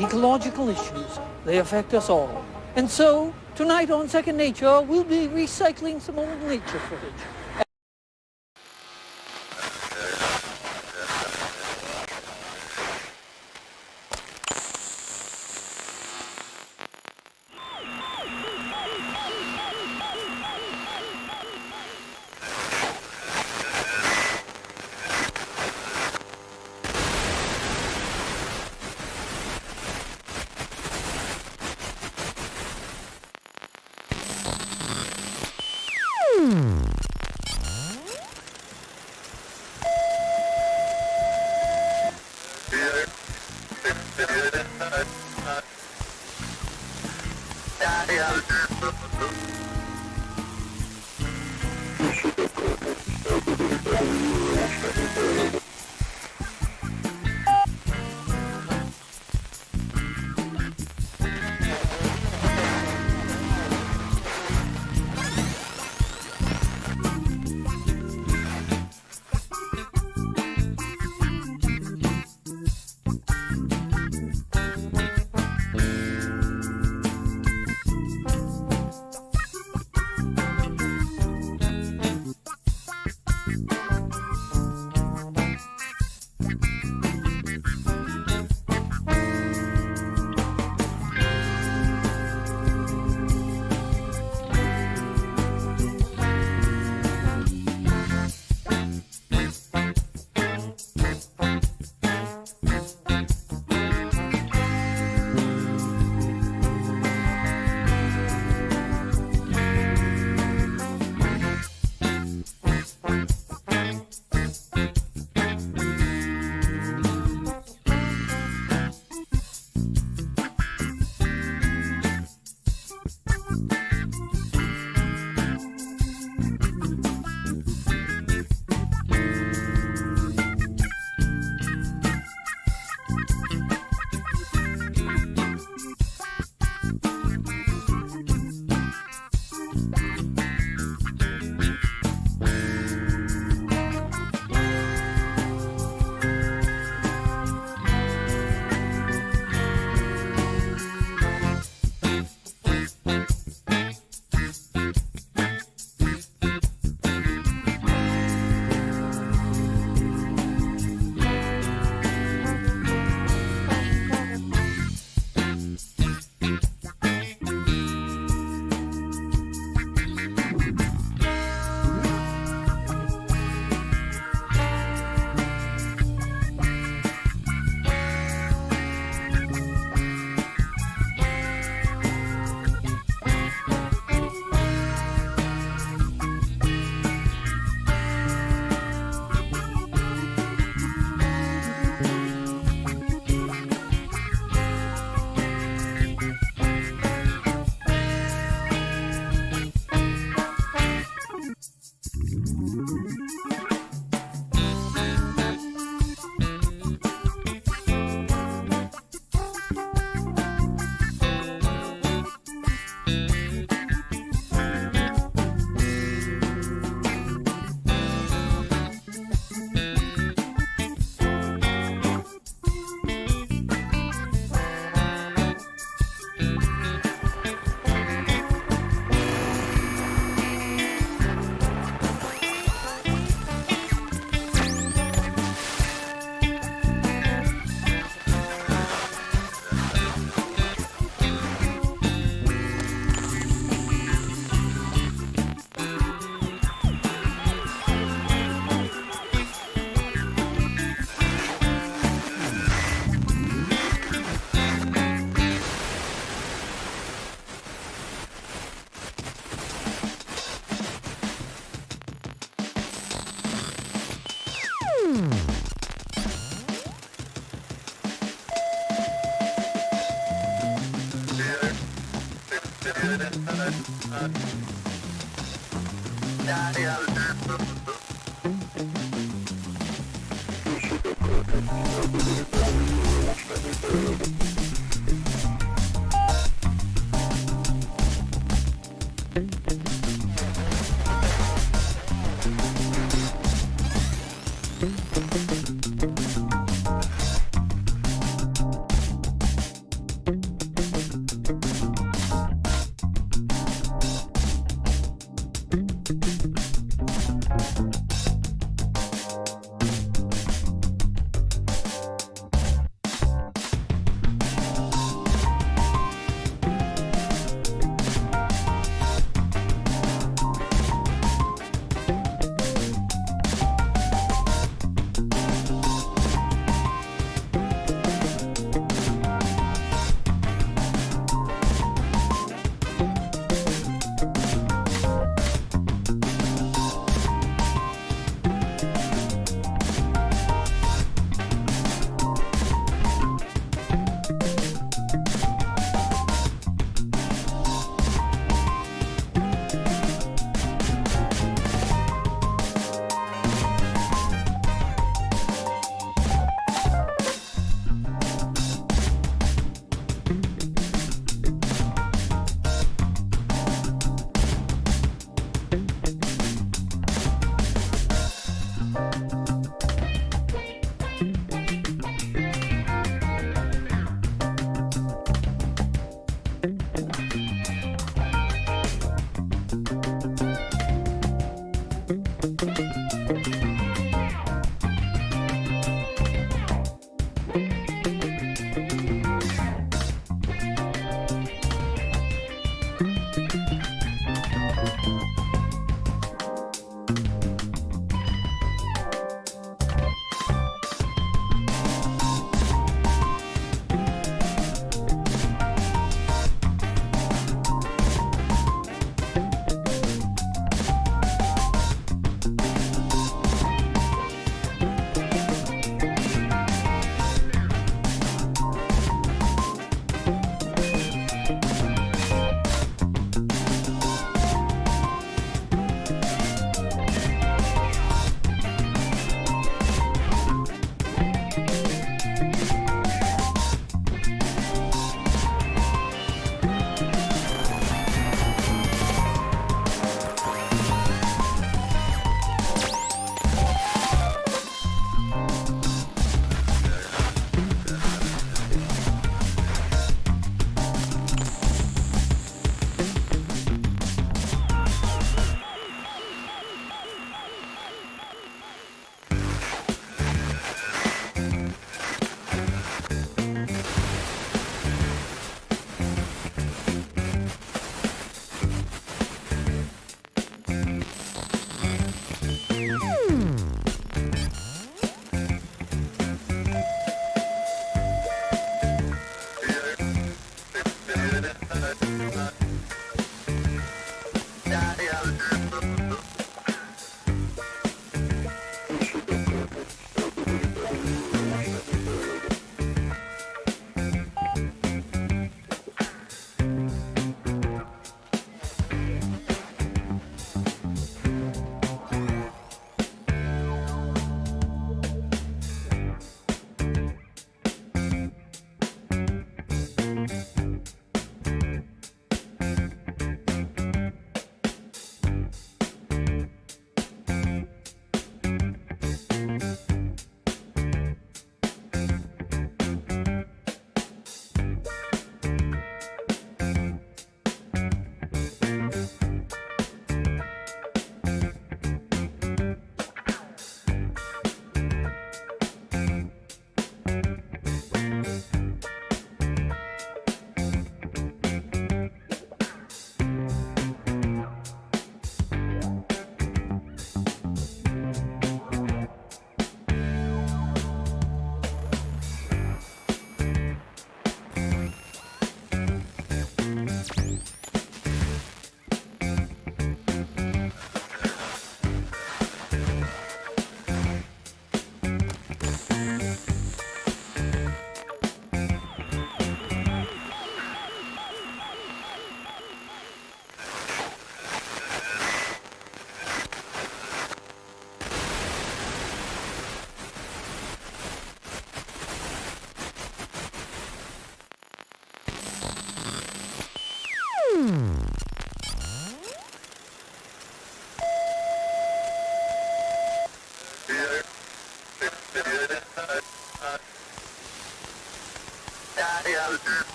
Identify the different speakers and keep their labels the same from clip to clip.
Speaker 1: ecological issues. They affect us all. And so, tonight on Second Nature, we'll be recycling some old nature footage.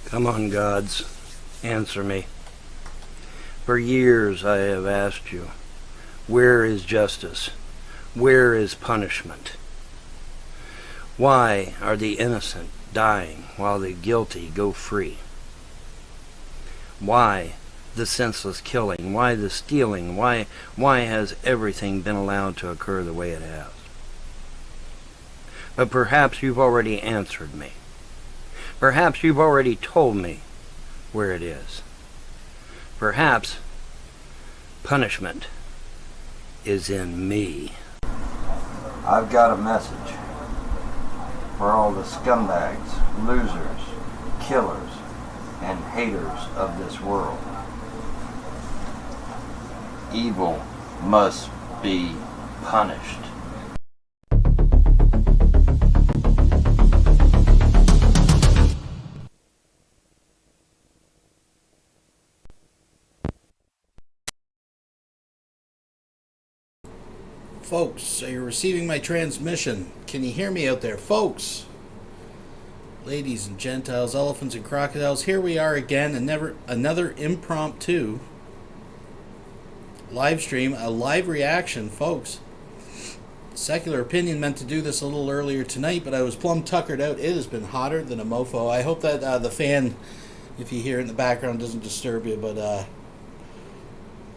Speaker 2: Come on, gods, answer me. For years I have asked you, where is justice? Where is punishment? Why are the innocent dying while the guilty go free? Why the senseless killing? Why the stealing? Why has everything been allowed to occur the way it has? But perhaps you've already answered me. Perhaps you've already told me where it is. Perhaps punishment is in me. I've got a message for all the scumbags, losers, killers, and haters of this world. Evil must be punished.
Speaker 3: Folks, are you receiving my transmission? Can you hear me out there, folks? Ladies and Gentiles, elephants and crocodiles, here we are again, another impromptu live stream, a live reaction, folks. Secular Opinion meant to do this a little earlier tonight, but I was plumb tuckered out. It has been hotter than a mofo. I hope that the fan, if you hear it in the background, doesn't disturb you, but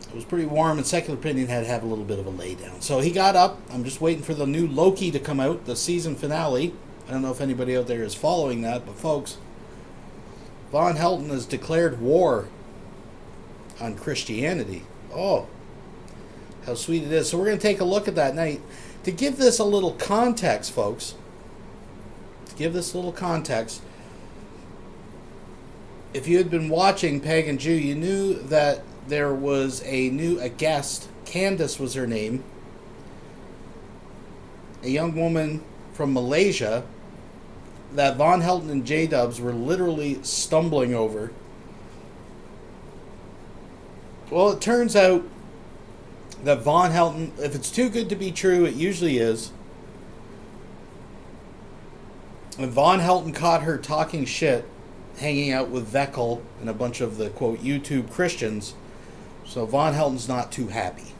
Speaker 3: it was pretty warm, and Secular Opinion had to have a little bit of a lay down. So he got up. I'm just waiting for the new Loki to come out, the season finale. I don't know if anybody out there is following that, but folks, Vonhelton has declared war on Christianity. Oh, how sweet it is. So we're going to take a look at that night. To give this a little context, folks, if you had been watching Pagan Jew, you knew that there was a guest. Candace was her name. A young woman from Malaysia that Vonhelton and J-Dubs were literally stumbling over. Well, it turns out that Vonhelton, if it's too good to be true, it usually is. And Vonhelton caught her talking shit, hanging out with Veckel and a bunch of the, quote, YouTube Christians. So Vonhelton's not too happy.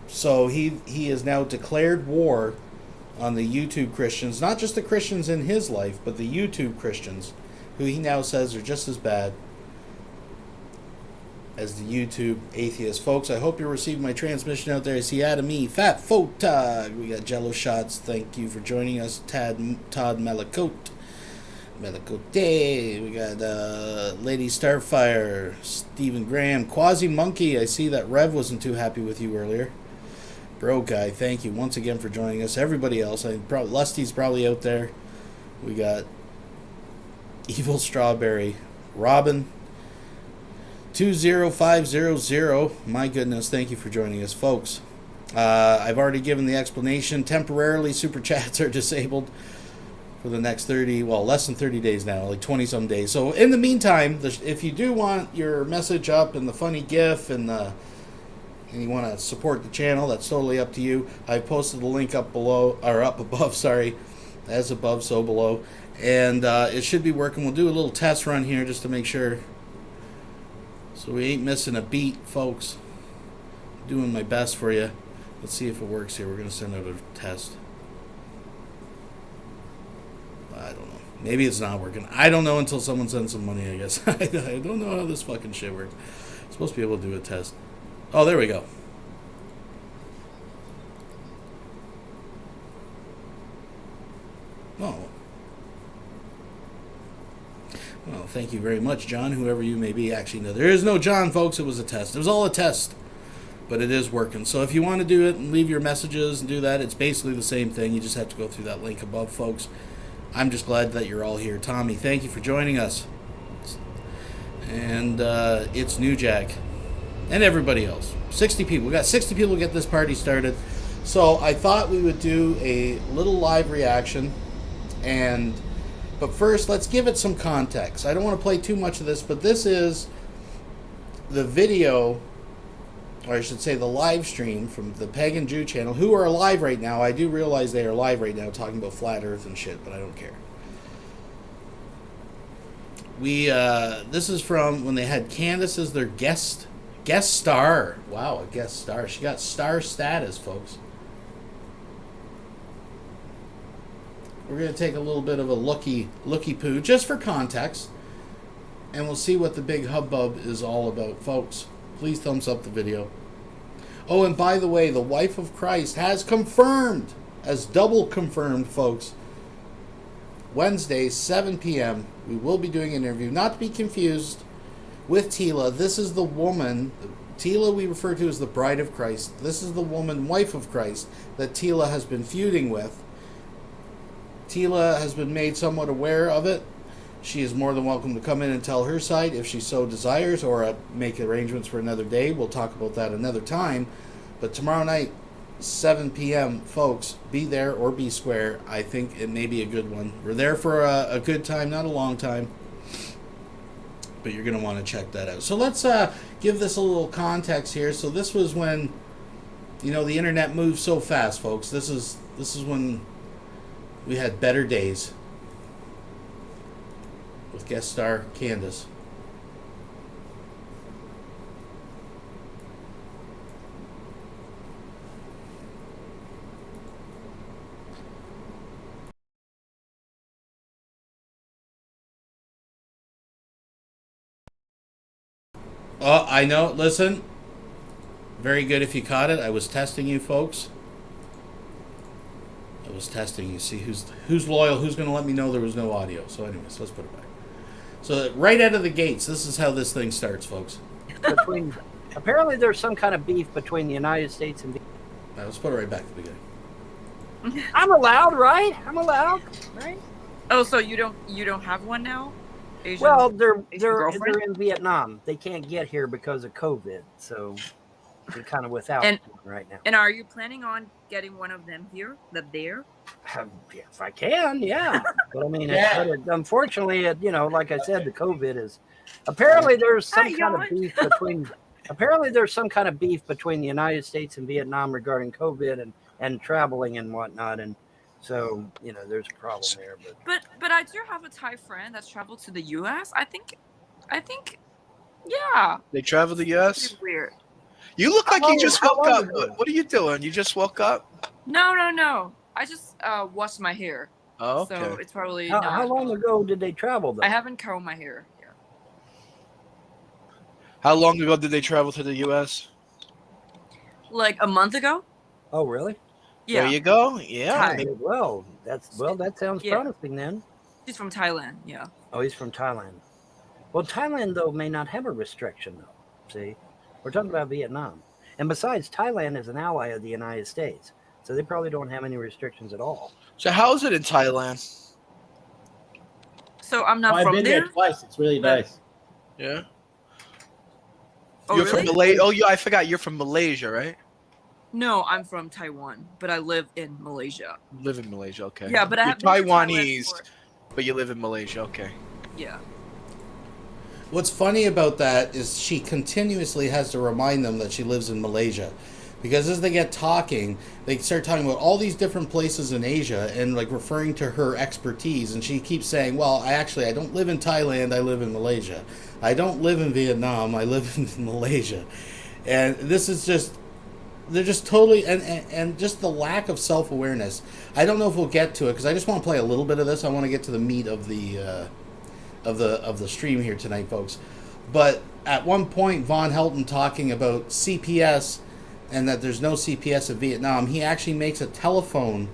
Speaker 3: So he has now declared war on the YouTube Christians, not just the Christians in his life, but the YouTube Christians, who he now says are just as bad as the YouTube atheists. Folks, I hope you're receiving my transmission out there. I see Adam E. Fat Photog. We got Jello Shots. Thank you for joining us. Todd Melicote. We got Lady Starfire, Stephen Graham, Quasi Monkey. I see that Rev wasn't too happy with you earlier. Bro Guy, thank you once again for joining us. Everybody else, Lusty's probably out there. We got Evil Strawberry, Robin, 20500. My goodness, thank you for joining us, folks. I've already given the explanation. Temporarily, super chats are disabled for the next less than 30 days now, like 20 some days. So in the meantime, if you do want your message up and the funny GIF and you want to support the channel, that's totally up to you. I posted the link up below, or up above, sorry, as above, so below, and it should be working. We'll do a little test run here just to make sure, so we ain't missing a beat, folks. Doing my best for you. Let's see if it works here. We're gonna send out a test. I don't know. Maybe it's not working. I don't know until someone sends some money, I guess. I don't know how this fucking shit works. I'm supposed to be able to do a test. Oh, there we go. Oh. Well, thank you very much, John, whoever you may be. Actually, no, there is no John, folks. It was a test. It was all a test. But it is working. So if you want to do it and leave your messages and do that, it's basically the same thing. You just have to go through that link above, folks. I'm just glad that you're all here. Tommy, thank you for joining us. And it's New Jack. And everybody else. 60 people. We got 60 people to get this party started. So I thought we would do a little live reaction. But first, let's give it some context. I don't want to play too much of this, but this is the video, or I should say the live stream from the Pagan Jew channel, who are live right now. I do realize they are live right now talking about flat earth and shit, but I don't care. This is from when they had Candace as their guest star. Wow, a guest star. She got star status, folks. We're going to take a little bit of a looky poo, just for context, and we'll see what the big hubbub is all about, folks. Please thumbs up the video. Oh, and by the way, the wife of Christ has confirmed, as double confirmed, folks. Wednesday, 7 p.m., we will be doing an interview, not to be confused with Tila. This is the woman, Tila we refer to as the bride of Christ. This is the woman, wife of Christ, that Tila has been feuding with. Tila has been made somewhat aware of it. She is more than welcome to come in and tell her side if she so desires, or make arrangements for another day. We'll talk about that another time. But tomorrow night, 7 p.m., folks, be there or be square. I think it may be a good one. We're there for a good time, not a long time. But you're going to want to check that out. So let's give this a little context here. So this was when, the internet moved so fast, folks. This is when we had better days. With guest star Candace. Oh, I know. Listen. Very good if you caught it. I was testing you, folks. I was testing you. See who's loyal, who's going to let me know there was no audio. So anyways, let's put it back. So right out of the gates, this is how this thing starts, folks.
Speaker 2: Apparently there's some kind of beef between the United States and...
Speaker 3: Right, let's put it right back at the beginning.
Speaker 2: I'm allowed, right? I'm allowed, right?
Speaker 4: Oh, so you don't have one now? Asian,
Speaker 2: well, they're
Speaker 4: girlfriend?
Speaker 2: in Vietnam. They can't get here because of COVID, so they're kind of without one right now.
Speaker 4: And are you planning on getting one of them here? There?
Speaker 2: If I can, yeah. But I mean, unfortunately, like I said, the COVID is. Apparently, there's some kind of beef between. Apparently, there's some kind of beef between the United States and Vietnam regarding COVID and traveling and whatnot, and so there's a problem there.
Speaker 4: But I do have a Thai friend that's traveled to the U.S. I think, yeah.
Speaker 5: They travel to the U.S.
Speaker 4: Pretty weird.
Speaker 5: You look like you just woke up. What are you doing? You just woke up?
Speaker 4: No. I just washed my hair.
Speaker 5: Oh, okay.
Speaker 4: So it's probably
Speaker 2: How long ago did they travel, though?
Speaker 4: I haven't combed my hair. Yeah.
Speaker 5: How long ago did they travel to the U.S.?
Speaker 4: Like a month ago.
Speaker 2: Oh, really?
Speaker 4: Yeah.
Speaker 5: There you go. Yeah.
Speaker 2: Well, that sounds promising then.
Speaker 4: He's from Thailand. Yeah.
Speaker 2: Oh, he's from Thailand. Well, Thailand, though, may not have a restriction, though. See? We're talking about Vietnam. And besides, Thailand is an ally of the United States. So they probably don't have any restrictions at all.
Speaker 5: So how is it in Thailand?
Speaker 4: So I'm not from
Speaker 6: I've been there twice. It's really nice.
Speaker 5: Yeah.
Speaker 4: Oh,
Speaker 5: You're
Speaker 4: really?
Speaker 5: from Malaysia. Oh, I forgot. You're from Malaysia, right?
Speaker 4: No, I'm from Taiwan, but I live in Malaysia.
Speaker 5: You live in Malaysia, okay.
Speaker 4: Yeah, but I
Speaker 5: You're
Speaker 4: have been to
Speaker 5: Taiwanese,
Speaker 4: Thailand
Speaker 5: but you live in Malaysia, okay.
Speaker 4: Yeah.
Speaker 3: What's funny about that is she continuously has to remind them that she lives in Malaysia. Because as they get talking, they start talking about all these different places in Asia and like referring to her expertise. And she keeps saying, well, I don't live in Thailand, I live in Malaysia. I don't live in Vietnam, I live in Malaysia. And this is just, they're just totally, and just the lack of self-awareness. I don't know if we'll get to it because I just want to play a little bit of this. I want to get to the meat of the stream here tonight, folks. But at one point, Vonhelton talking about CPS and that there's no CPS in Vietnam, he actually makes a telephone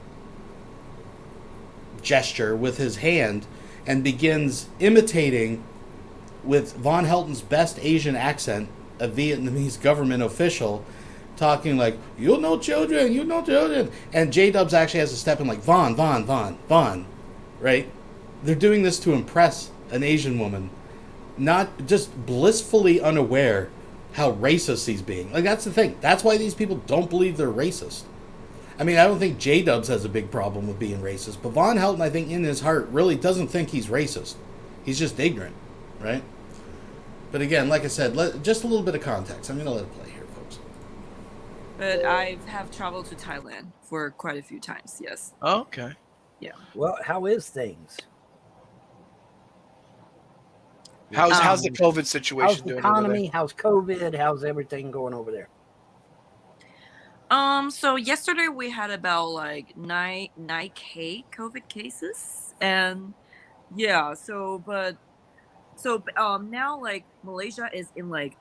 Speaker 3: gesture with his hand and begins imitating, with Vonhelton's best Asian accent, a Vietnamese government official, talking like, you know children. And J-Dubs actually has to step in like, Von, right? They're doing this to impress an Asian woman, not just blissfully unaware how racist he's being. Like, that's the thing. That's why these people don't believe they're racist. I mean, I don't think J-Dubs has a big problem with being racist, but Vonhelton, I think, in his heart, really doesn't think he's racist. He's just ignorant, right? But again, like I said, just a little bit of context. I'm going to let it play here, folks.
Speaker 4: But I have traveled to Thailand for quite a few times, yes.
Speaker 5: Oh, okay.
Speaker 4: Yeah.
Speaker 2: Well, how is things?
Speaker 5: How's the COVID situation
Speaker 2: How's the
Speaker 5: doing?
Speaker 2: economy? How's COVID? How's everything going over there?
Speaker 4: So yesterday we had about like 9K COVID cases, and yeah, now like Malaysia is in like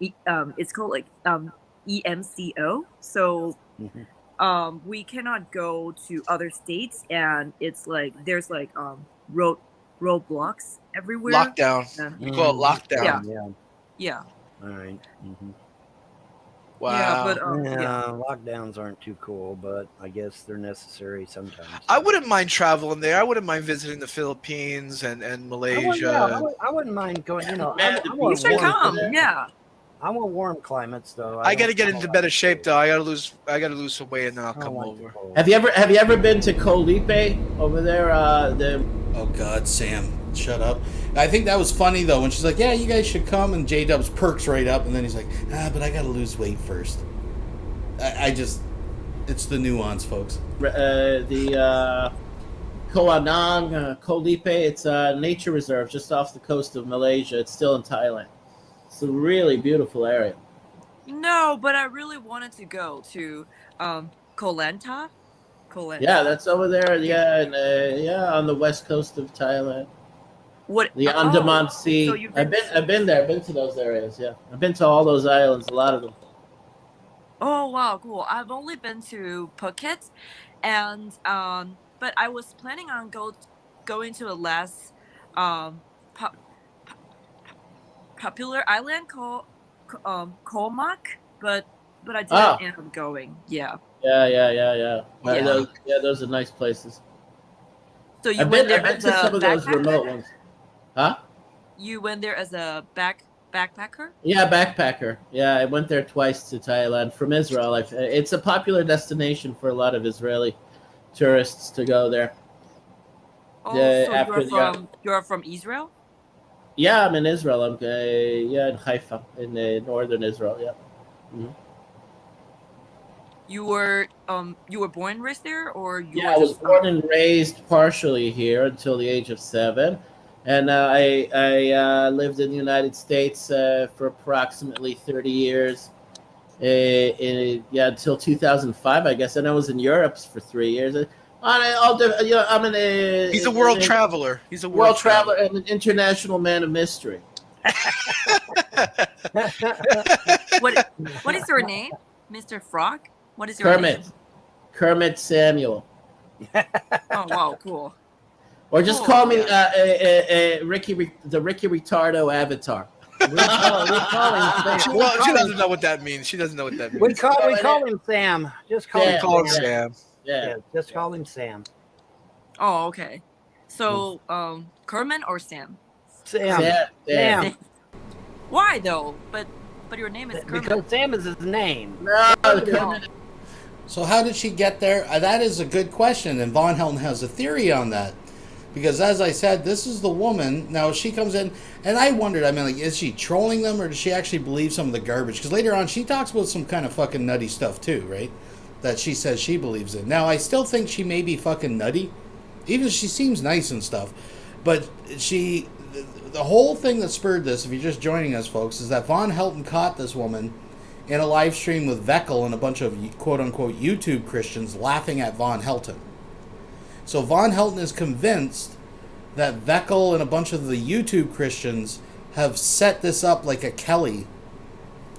Speaker 4: it's called like EMCO, so we cannot go to other states, and it's like there's like roadblocks everywhere.
Speaker 5: Lockdown. We call it lockdown.
Speaker 4: Yeah.
Speaker 2: All right. Mm-hmm.
Speaker 5: Wow.
Speaker 4: Yeah, but
Speaker 2: Lockdowns aren't too cool, but I guess they're necessary sometimes.
Speaker 5: I wouldn't mind traveling there. I wouldn't mind visiting the Philippines and Malaysia.
Speaker 2: I wouldn't mind going. You know,
Speaker 4: you should come. Yeah.
Speaker 2: I want warm climates, though.
Speaker 5: I got to get into better shape, though. I got to lose some weight, and then I'll come over.
Speaker 6: Have you ever been to Koh Lipe over there?
Speaker 3: Oh God, Sam, shut up. I think that was funny though when she's like, "Yeah, you guys should come," and J-Dubs perks right up, and then he's like, but I gotta lose weight first. It's the nuance, folks.
Speaker 6: The Koh Anang, Koh Lipe. It's a nature reserve just off the coast of Malaysia. It's still in Thailand. It's a really beautiful area.
Speaker 4: No, but I really wanted to go to Koh Lanta.
Speaker 6: Yeah, that's over there. Yeah, and on the west coast of Thailand.
Speaker 4: What
Speaker 6: the Andaman Sea?
Speaker 4: So
Speaker 6: I've been there. I've been to those areas. Yeah, I've been to all those islands. A lot of them.
Speaker 4: Oh wow, cool! I've only been to Phuket, and but I was planning on going to a less popular island called Koh Mak, but I didn't end up going. Yeah.
Speaker 6: Yeah. Those are nice places.
Speaker 4: So you went there
Speaker 6: I've been to some of those remote ones. Huh?
Speaker 4: You went there as a backpacker?
Speaker 6: Yeah, backpacker. Yeah, I went there twice to Thailand from Israel. It's a popular destination for a lot of Israeli tourists to go there.
Speaker 4: Oh, so you're from Israel?
Speaker 6: Yeah, I'm in Israel. I'm in Haifa, in northern Israel. Yeah. Mm-hmm.
Speaker 4: You were born and raised there, or
Speaker 6: I was born and raised partially here until the age of 7, and I lived in the United States for approximately 30 years, until 2005, I guess, and I was in Europe for 3 years.
Speaker 5: He's a world traveler. He's a
Speaker 6: world traveler and an international man of mystery.
Speaker 4: What is your name, Mr. Frog? What is your name?
Speaker 6: Kermit Samuel.
Speaker 4: Oh wow, cool.
Speaker 6: Or just call me Ricky, the Ricky Ritardo avatar.
Speaker 2: We call him Sam.
Speaker 5: She doesn't know what that means. She doesn't know what that means.
Speaker 2: We call him Sam. Just call him
Speaker 5: Sam.
Speaker 6: Yeah,
Speaker 2: just call him Sam.
Speaker 4: Oh, okay. So, Kermit or Sam?
Speaker 2: Sam.
Speaker 4: Why though? But your name is Kermit.
Speaker 2: Because Sam is his name.
Speaker 6: No, Kermit.
Speaker 3: So how did she get there? That is a good question, and Vonhelton has a theory on that. Because as I said, this is the woman. Now she comes in, and I wondered, is she trolling them, or does she actually believe some of the garbage? Because later on, she talks about some kind of fucking nutty stuff too, right? That she says she believes in. Now, I still think she may be fucking nutty. Even if she seems nice and stuff. But the whole thing that spurred this, if you're just joining us, folks, is that Vonhelton caught this woman in a live stream with Veckel and a bunch of quote-unquote YouTube Christians laughing at Vonhelton. So Vonhelton is convinced that Veckel and a bunch of the YouTube Christians have set this up like a Kelly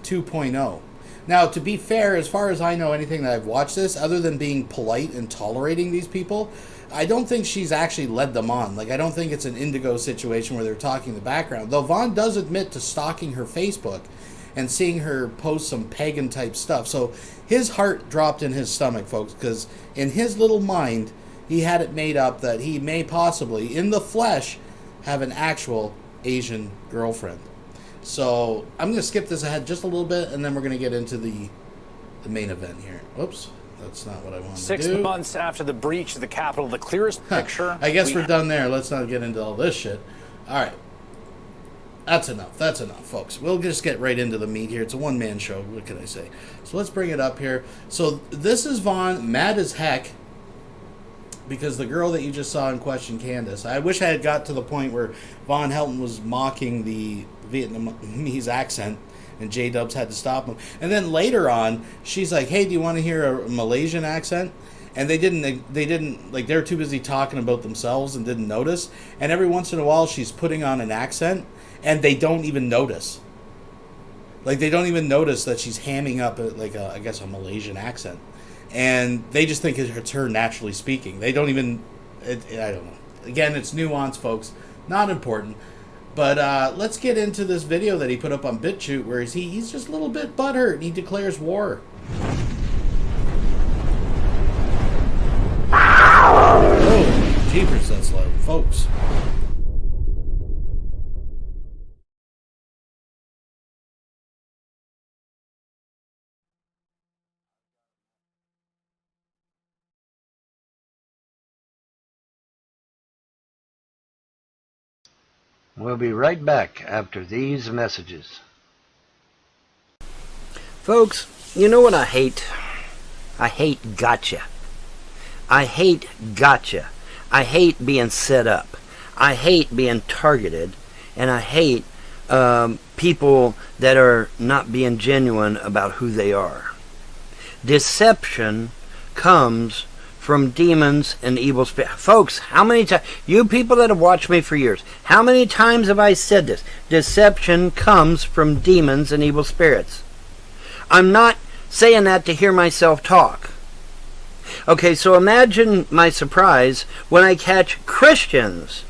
Speaker 3: 2.0. Now, to be fair, as far as I know, anything that I've watched this, other than being polite and tolerating these people, I don't think she's actually led them on. Like, I don't think it's an Indigo situation where they're talking in the background. Though Vaughn does admit to stalking her Facebook and seeing her post some pagan-type stuff. So his heart dropped in his stomach, folks, because in his little mind, he had it made up that he may possibly, in the flesh, have an actual Asian girlfriend. So I'm going to skip this ahead just a little bit, and then we're going to get into the main event here. Oops, that's not what I wanted to do.
Speaker 7: 6 months after the breach of the Capitol, the clearest picture...
Speaker 3: I guess we're done there. Let's not get into all this shit. All right. That's enough. That's enough, folks. We'll just get right into the meat here. It's a one-man show. What can I say? So let's bring it up here. So this is Vaughn, mad as heck, because the girl that you just saw in question, Candace, I wish I had got to the point where Vonhelton was mocking the Vietnamese accent and J-Dubs had to stop him. And then later on, she's like, hey, do you want to hear a Malaysian accent? And they didn't, like, they're too busy talking about themselves and didn't notice. And every once in a while, she's putting on an accent, and they don't even notice. Like, they don't even notice that she's hamming up, I guess, a Malaysian accent. And they just think it's her naturally speaking. They don't even, I don't know. Again, it's nuance, folks. Not important. But let's get into this video that he put up on BitChute where he's just a little bit butthurt and he declares war. Oh, jeepers, that's loud, folks.
Speaker 2: We'll be right back after these messages. Folks, you know what I hate? I hate gotcha. I hate gotcha. I hate being set up. I hate being targeted. And I hate people that are not being genuine about who they are. Deception comes from demons and evil spirits. Folks, how many times, you people that have watched me for years, how many times have I said this? Deception comes from demons and evil spirits. I'm not saying that to hear myself talk. Okay, so imagine my surprise when I catch Christians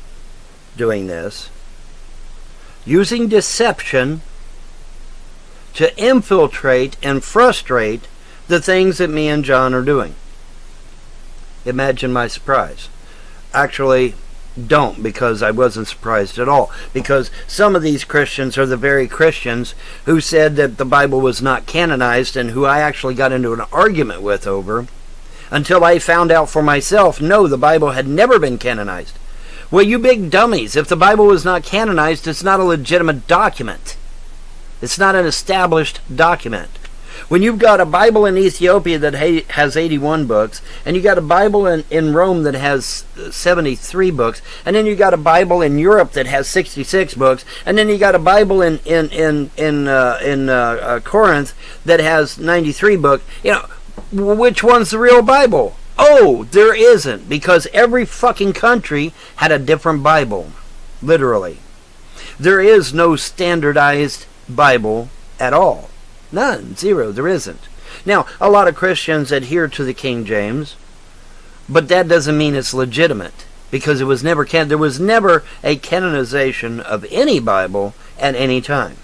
Speaker 2: doing this, using deception to infiltrate and frustrate the things that me and John are doing. Imagine my surprise. Actually, don't, because I wasn't surprised at all. Because some of these Christians are the very Christians who said that the Bible was not canonized and who I actually got into an argument with over until I found out for myself, no, the Bible had never been canonized. Well, you big dummies, if the Bible was not canonized, it's not a legitimate document. It's not an established document. When you've got a Bible in Ethiopia that has 81 books, and you got a Bible in Rome that has 73 books, and then you got a Bible in Europe that has 66 books, and then you got a Bible in Corinth that has 93 books, you know, which one's the real Bible? Oh, there isn't, because every fucking country had a different Bible, literally. There is no standardized Bible at all. None. Zero. There isn't. Now, a lot of Christians adhere to the King James, but that doesn't mean it's legitimate, because it was never there was never a canonization of any Bible at any time.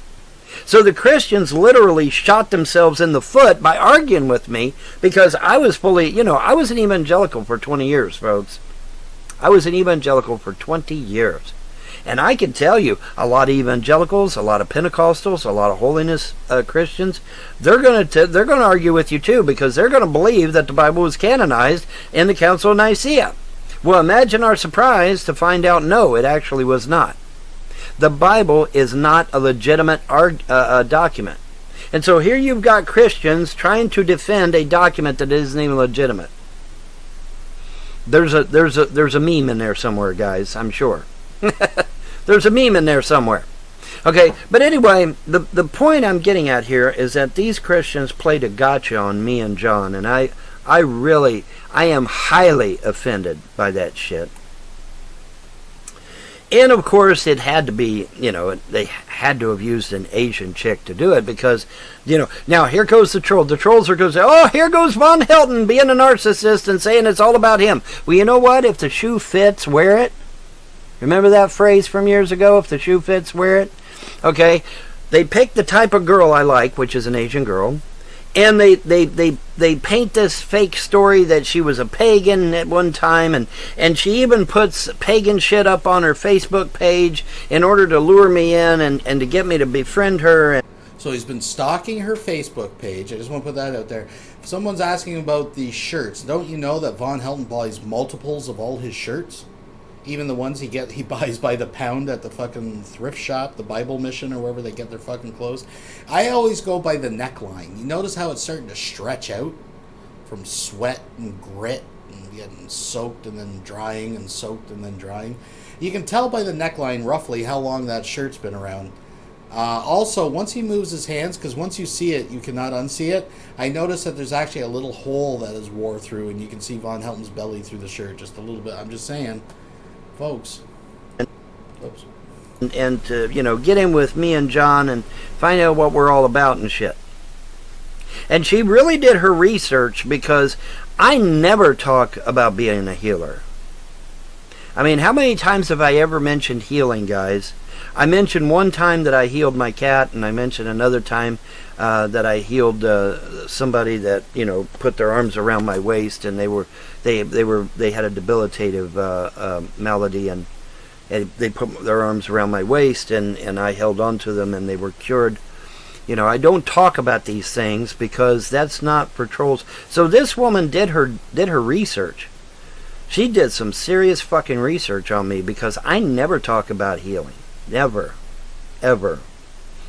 Speaker 2: So the Christians literally shot themselves in the foot by arguing with me, because I was fully, I was an evangelical for 20 years, folks. I was an evangelical for 20 years. And I can tell you, a lot of evangelicals, a lot of Pentecostals, a lot of holiness Christians, they're going to argue with you too, because they're going to believe that the Bible was canonized in the Council of Nicaea. Well, imagine our surprise to find out, no, it actually was not. The Bible is not a legitimate document. And so here you've got Christians trying to defend a document that isn't even legitimate. There's a meme in there somewhere, guys, I'm sure. There's a meme in there somewhere. Okay, but anyway, the point I'm getting at here is that these Christians played a gotcha on me and John, and I am highly offended by that shit. And of course, it had to be, they had to have used an Asian chick to do it because, now here goes the troll. The trolls are going to say, oh, here goes Vonhelton being a narcissist and saying it's all about him. Well, you know what? If the shoe fits, wear it. Remember that phrase from years ago? If the shoe fits, wear it. Okay. They pick the type of girl I like, which is an Asian girl. And they paint this fake story that she was a pagan at one time, and she even puts pagan shit up on her Facebook page in order to lure me in and to get me to befriend her.
Speaker 3: So he's been stalking her Facebook page. I just want to put that out there. If someone's asking about these shirts, don't you know that Vonhelton buys multiples of all his shirts? Even the ones he buys by the pound at the fucking thrift shop, the Bible Mission, or wherever they get their fucking clothes. I always go by the neckline. You notice how it's starting to stretch out from sweat and grit and getting soaked and then drying and soaked and then drying. You can tell by the neckline roughly how long that shirt's been around. Also, once he moves his hands, because once you see it, you cannot unsee it, I noticed that there's actually a little hole that is wore through, and you can see Vonhelton's belly through the shirt just a little bit. I'm just saying. Folks.
Speaker 2: And to, get in with me and John and find out what we're all about and shit. And she really did her research because I never talk about being a healer. I mean, how many times have I ever mentioned healing, guys? I mentioned one time that I healed my cat, and I mentioned another time that I healed somebody that put their arms around my waist, and they had a debilitative malady, and they put their arms around my waist, and I held on to them, and they were cured. I don't talk about these things because that's not for trolls. So this woman did her research. She did some serious fucking research on me because I never talk about healing. Never. Ever.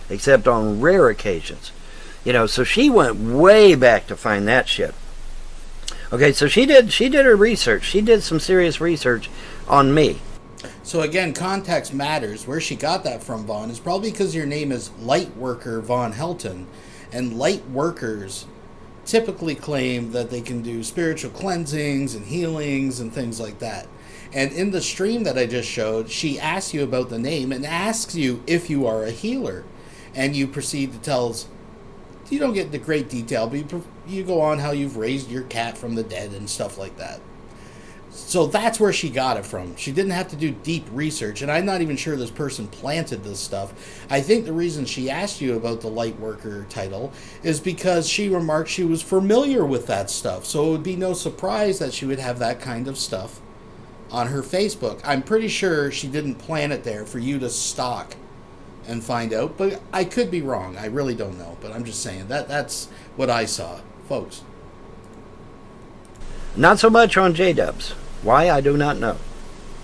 Speaker 2: Except on rare occasions. So she went way back to find that shit. Okay, so she did her research. She did some serious research on me.
Speaker 3: So again, context matters. Where she got that from, Vaughn, is probably because your name is Lightworker Vonhelton, and light workers typically claim that they can do spiritual cleansings and healings and things like that. And in the stream that I just showed, she asks you about the name and asks you if you are a healer. And you proceed to tell us, you don't get into great detail, but you go on how you've raised your cat from the dead and stuff like that. So that's where she got it from. She didn't have to do deep research, and I'm not even sure this person planted this stuff. I think the reason she asked you about the Lightworker title is because she remarked she was familiar with that stuff. So it would be no surprise that she would have that kind of stuff on her Facebook. I'm pretty sure she didn't plant it there for you to stalk and find out, but I could be wrong. I really don't know, but I'm just saying that's what I saw, folks.
Speaker 2: Not so much on J-Dubs. Why, I do not know.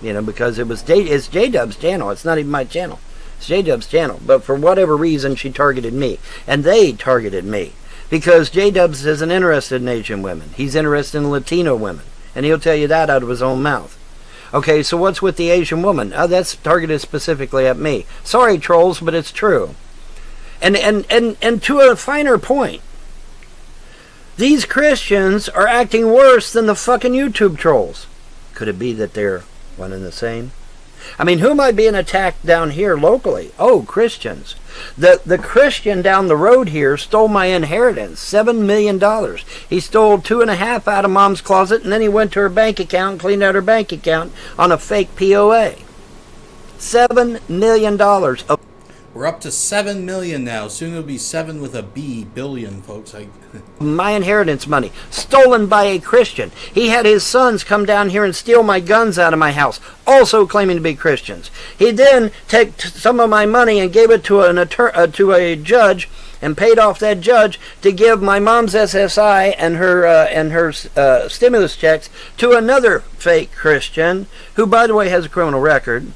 Speaker 2: Because it's J-Dub's channel. It's not even my channel. It's J-Dub's channel. But for whatever reason, she targeted me. And they targeted me. Because J-Dubs isn't interested in Asian women. He's interested in Latino women. And he'll tell you that out of his own mouth. Okay, so what's with the Asian woman? Oh, that's targeted specifically at me. Sorry, trolls, but it's true. And to a finer point, these Christians are acting worse than the fucking YouTube trolls. Could it be that they're one and the same? I mean, who am I being attacked down here locally? Oh, Christians. The Christian down the road here stole my inheritance, $7 million. He stole $2.5 million out of Mom's closet, and then he went to her bank account and cleaned out her bank account on a fake POA. $7 million.
Speaker 3: We're up to 7 million now. Soon it'll be 7 with a B, billion, folks.
Speaker 2: My inheritance money, stolen by a Christian. He had his sons come down here and steal my guns out of my house, also claiming to be Christians. He then took some of my money and gave it to a judge, and paid off that judge to give my mom's SSI and her stimulus checks to another fake Christian, who, by the way, has a criminal record.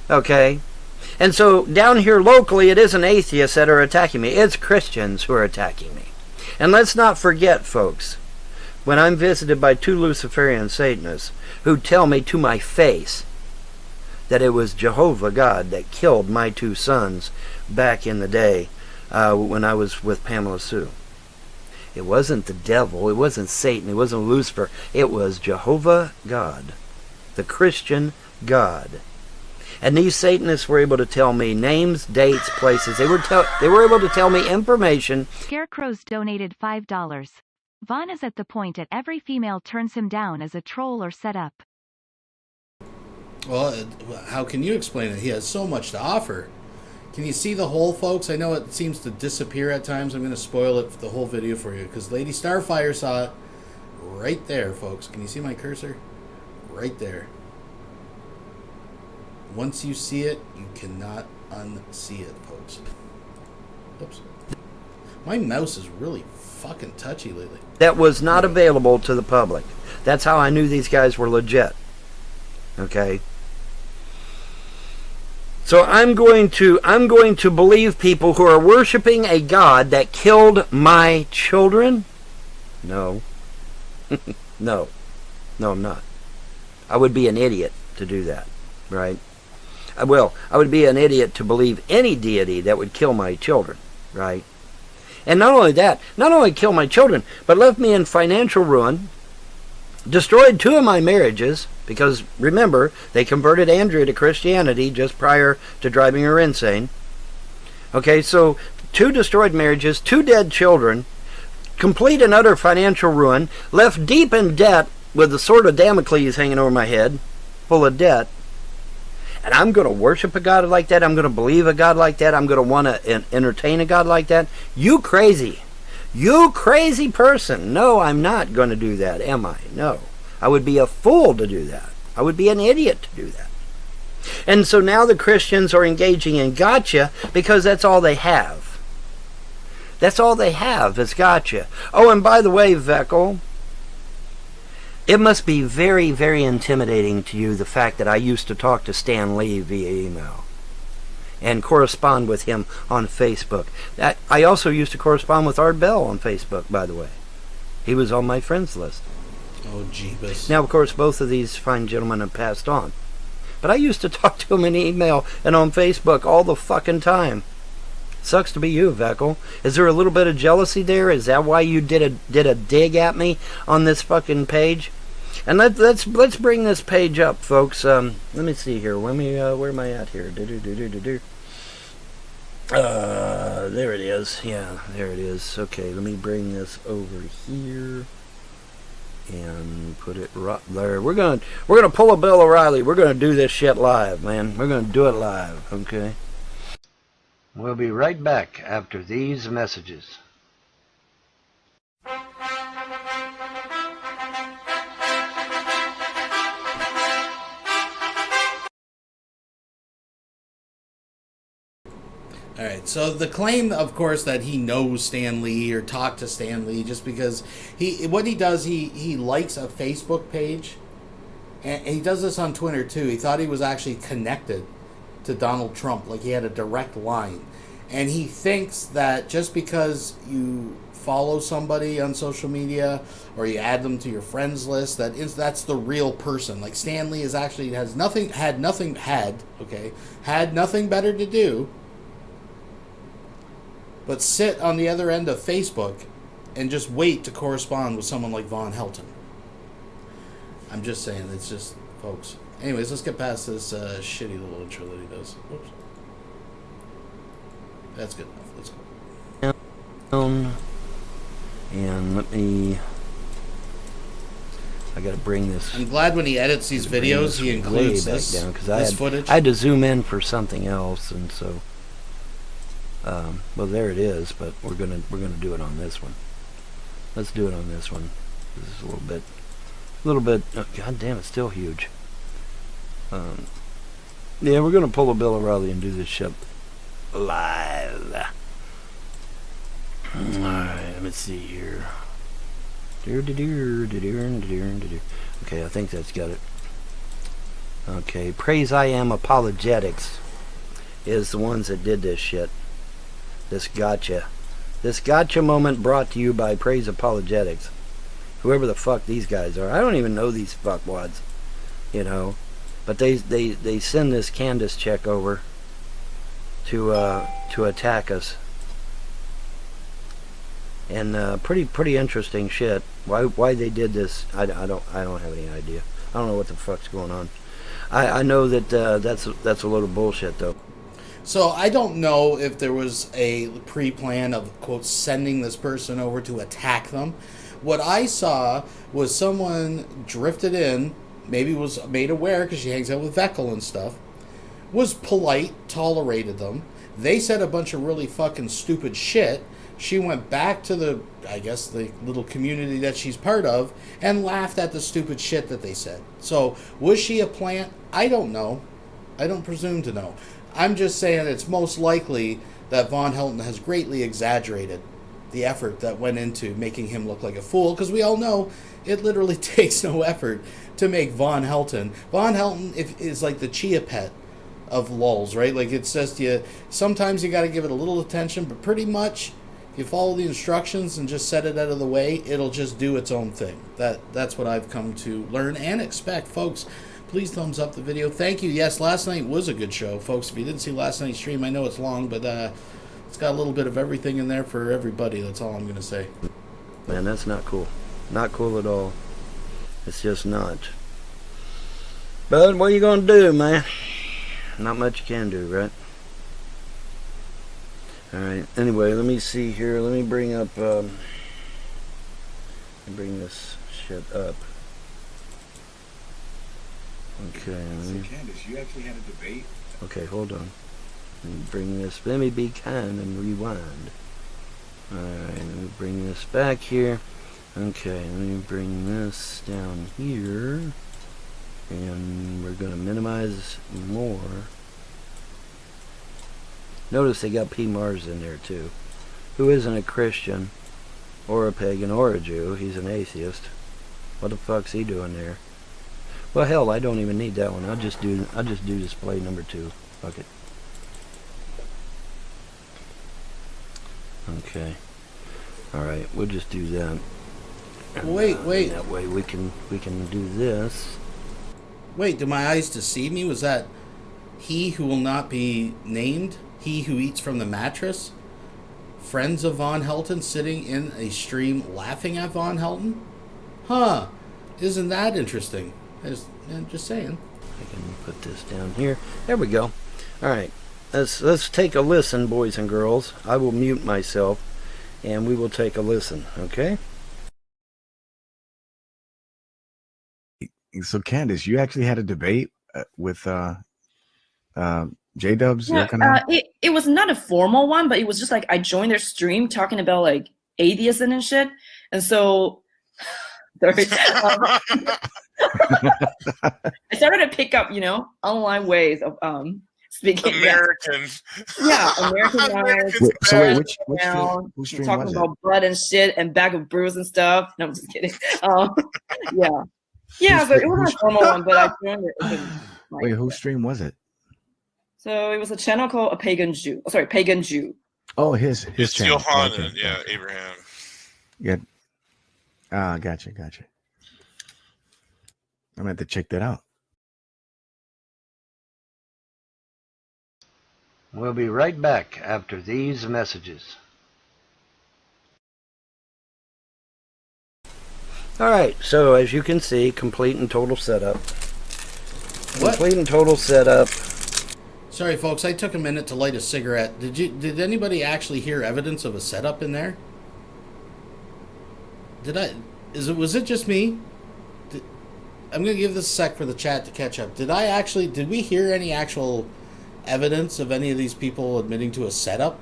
Speaker 2: Okay. And so down here locally, it isn't atheists that are attacking me. It's Christians who are attacking me. And let's not forget, folks, when I'm visited by 2 Luciferian Satanists who tell me to my face that it was Jehovah God that killed my 2 sons back in the day when I was with Pamela Sue. It wasn't the devil. It wasn't Satan. It wasn't Lucifer. It was Jehovah God, the Christian God. And these Satanists were able to tell me names, dates, places. They were able to tell me information.
Speaker 8: Scarecrows donated $5. Vaughn is at the point at every female turns him down as a troll or setup.
Speaker 3: Well, how can you explain it? He has so much to offer. Can you see the hole, folks? I know it seems to disappear at times. I'm going to spoil it for the whole video for you because Lady Starfire saw it right there, folks. Can you see my cursor? Right there. Once you see it, you cannot unsee it, folks. Oops. My mouse is really fucking touchy lately.
Speaker 2: That was not available to the public. That's how I knew these guys were legit. Okay? So I'm going to believe people who are worshiping a God that killed my children? No. No, I'm not. I would be an idiot to do that, right? I would be an idiot to believe any deity that would kill my children, right? And not only that, not only kill my children, but left me in financial ruin, destroyed 2 of my marriages, because remember, they converted Andrea to Christianity just prior to driving her insane. Okay, so 2 destroyed marriages, 2 dead children, complete and utter financial ruin, left deep in debt with the sword of Damocles hanging over my head, full of debt. And I'm going to worship a God like that? I'm going to believe a God like that? I'm going to want to entertain a God like that? You crazy. You crazy person. No, I'm not going to do that, am I? No. I would be a fool to do that. I would be an idiot to do that. And so now the Christians are engaging in gotcha because that's all they have. That's all they have is gotcha. Oh, and by the way, Veckel, it must be very, very intimidating to you the fact that I used to talk to Stan Lee via email and correspond with him on Facebook. I also used to correspond with Art Bell on Facebook, by the way. He was on my friends list.
Speaker 3: Oh, jeebus.
Speaker 2: Now, of course, both of these fine gentlemen have passed on. But I used to talk to him in email and on Facebook all the fucking time. Sucks to be you, Veckel. Is there a little bit of jealousy there? Is that why you did a dig at me on this fucking page? And let's bring this page up, folks. Let me see here. Where am I at here? There it is. Yeah, there it is. Okay, let me bring this over here and put it right there. We're gonna pull a Bill O'Reilly. We're gonna do this shit live, man. We're gonna do it live. Okay. We'll be right back after these messages.
Speaker 3: Alright, so the claim, of course, that he knows Stan Lee or talked to Stan Lee just because he likes a Facebook page, and he does this on Twitter too. He thought he was actually connected to Donald Trump, like he had a direct line. And he thinks that just because you follow somebody on social media or you add them to your friends list, that's the real person. Like Stan Lee had nothing better to do but sit on the other end of Facebook and just wait to correspond with someone like Vonhelton. I'm just saying, it's just, folks. Anyways, let's get past this shitty little intro that he does. Whoops. That's good enough. Let's go.
Speaker 2: And I gotta bring this.
Speaker 3: I'm glad when he edits these videos, he includes this footage.
Speaker 2: I had to zoom in for something else, and so, well, there it is. But we're gonna do it on this one. Let's do it on this one. This is a little bit. Oh, God damn, it's still huge. Yeah, we're gonna pull a Bill O'Reilly and do this shit live. Alright, let me see here. Okay, I think that's got it. Okay, Praise I Am Apologetics is the ones that did this shit. This gotcha moment brought to you by Praise Apologetics. Whoever the fuck these guys are. I don't even know these fuckwads. You know. But they send this Candace check over to attack us. And pretty interesting shit. Why they did this? I don't have any idea. I don't know what the fuck's going on. I know that that's a load of bullshit, though.
Speaker 3: So I don't know if there was a pre-plan of, quote, sending this person over to attack them. What I saw was someone drifted in, maybe was made aware because she hangs out with Veckel and stuff, was polite, tolerated them. They said a bunch of really fucking stupid shit. She went back to the little community that she's part of and laughed at the stupid shit that they said. So was she a plant? I don't know. I don't presume to know. I'm just saying it's most likely that Vonhelton has greatly exaggerated the effort that went into making him look like a fool, because we all know it literally takes no effort to make Vonhelton. Vonhelton is like the chia pet of Lulz, right? Like, it's just, sometimes you got to give it a little attention, but pretty much if you follow the instructions and just set it out of the way, it'll just do its own thing. That's what I've come to learn and expect, folks. Please thumbs up the video. Thank you. Yes, last night was a good show, folks. If you didn't see last night's stream, I know it's long, but it's got a little bit of everything in there for everybody. That's all I'm going to say.
Speaker 2: Man, that's not cool. Not cool at all. It's just not. But what are you going to do, man? Not much you can do, right? Alright, anyway, let me see here. Let me bring up, bring this shit up. Okay.
Speaker 9: So Candace, you actually had a debate?
Speaker 2: Okay, hold on. Let me bring this. Let me be kind and rewind. Alright, let me bring this back here. Okay, let me bring this down here. And we're going to minimize more. Notice they got P. Mars in there too. Who isn't a Christian or a pagan or a Jew. He's an atheist. What the fuck's he doing there? Well, hell, I don't even need that one. I'll just do display number 2. Fuck it. Okay. All right, we'll just do that. And,
Speaker 3: wait.
Speaker 2: That way we can do this.
Speaker 3: Wait, did my eyes deceive me? Was that he who will not be named? He who eats from the mattress? Friends of Vonhelton sitting in a stream laughing at Vonhelton? Huh. Isn't that interesting? I'm just saying.
Speaker 2: I can put this down here. There we go. All right. Let's take a listen, boys and girls. I will mute myself, and we will take a listen, okay?
Speaker 9: So Candace, you actually had a debate with J-Dubs?
Speaker 4: Yeah, it was not a formal one, but it was just like I joined their stream talking about like atheism and shit. And so sorry. I started to pick up, online ways of speaking.
Speaker 5: American.
Speaker 4: Yeah, American.
Speaker 9: So wait, which stream
Speaker 4: talking
Speaker 9: was
Speaker 4: about blood and shit and bag of brews and stuff. No, I'm just kidding. Yeah, but it wasn't a formal one, but I joined it.
Speaker 9: Wait, whose stream was it?
Speaker 4: So it was a channel called Pagan Jew. Pagan Jew.
Speaker 9: Oh, his channel.
Speaker 5: Johanna,
Speaker 9: Okay.
Speaker 5: yeah, Abraham.
Speaker 9: Yeah. Gotcha. I'm going to check that out.
Speaker 2: We'll be right back after these messages. Alright, so as you can see, complete and total setup.
Speaker 3: What?
Speaker 2: Complete and total setup.
Speaker 3: Sorry, folks. I took a minute to light a cigarette. Did anybody actually hear evidence of a setup in there? Was it just me? I'm gonna give this a sec for the chat to catch up. Did we hear any actual evidence of any of these people admitting to a setup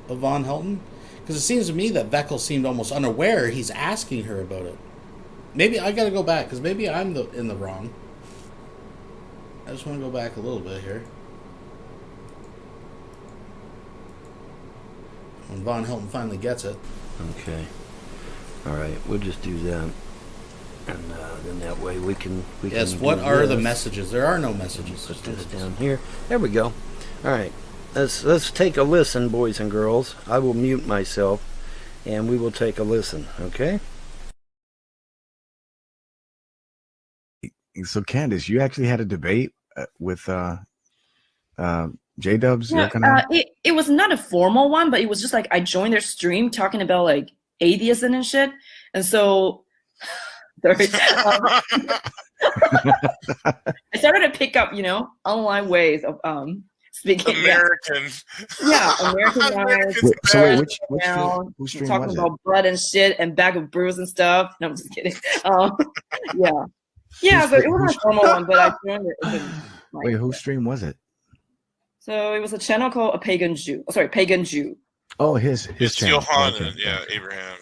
Speaker 3: of Vonhelton? Because it seems to me that Veckel seemed almost unaware he's asking her about it. Maybe I gotta go back, because maybe I'm in the wrong. I just want to go back a little bit here. When Vonhelton finally gets it.
Speaker 2: Okay. Alright, we'll just do that. And then that way we can
Speaker 3: Yes, what are the messages? There are no messages.
Speaker 2: Put this down here. There we go. Alright. Let's take a listen, boys and girls. I will mute myself, and we will take a listen, okay?
Speaker 9: So Candace, you actually had a debate with J-Dubs?
Speaker 4: Yeah, it was not a formal one, but it was just like I joined their stream talking about like atheism and shit. And so sorry. I started to pick up, online ways of speaking.
Speaker 10: American.
Speaker 4: Yeah, American
Speaker 10: Americans
Speaker 4: guys.
Speaker 9: So wait, which
Speaker 4: Now,
Speaker 9: stream
Speaker 4: talking
Speaker 9: was it?
Speaker 4: about blood and shit and bag of brews and stuff. No, I'm just kidding. Yeah. Yeah, so it was a normal one, but I joined it.
Speaker 9: Wait, whose stream was it?
Speaker 4: So it was a channel called Pagan Jew. Pagan Jew.
Speaker 9: Oh, his
Speaker 10: It's
Speaker 9: channel.
Speaker 10: Johanna,
Speaker 9: Okay.
Speaker 10: yeah, Abraham.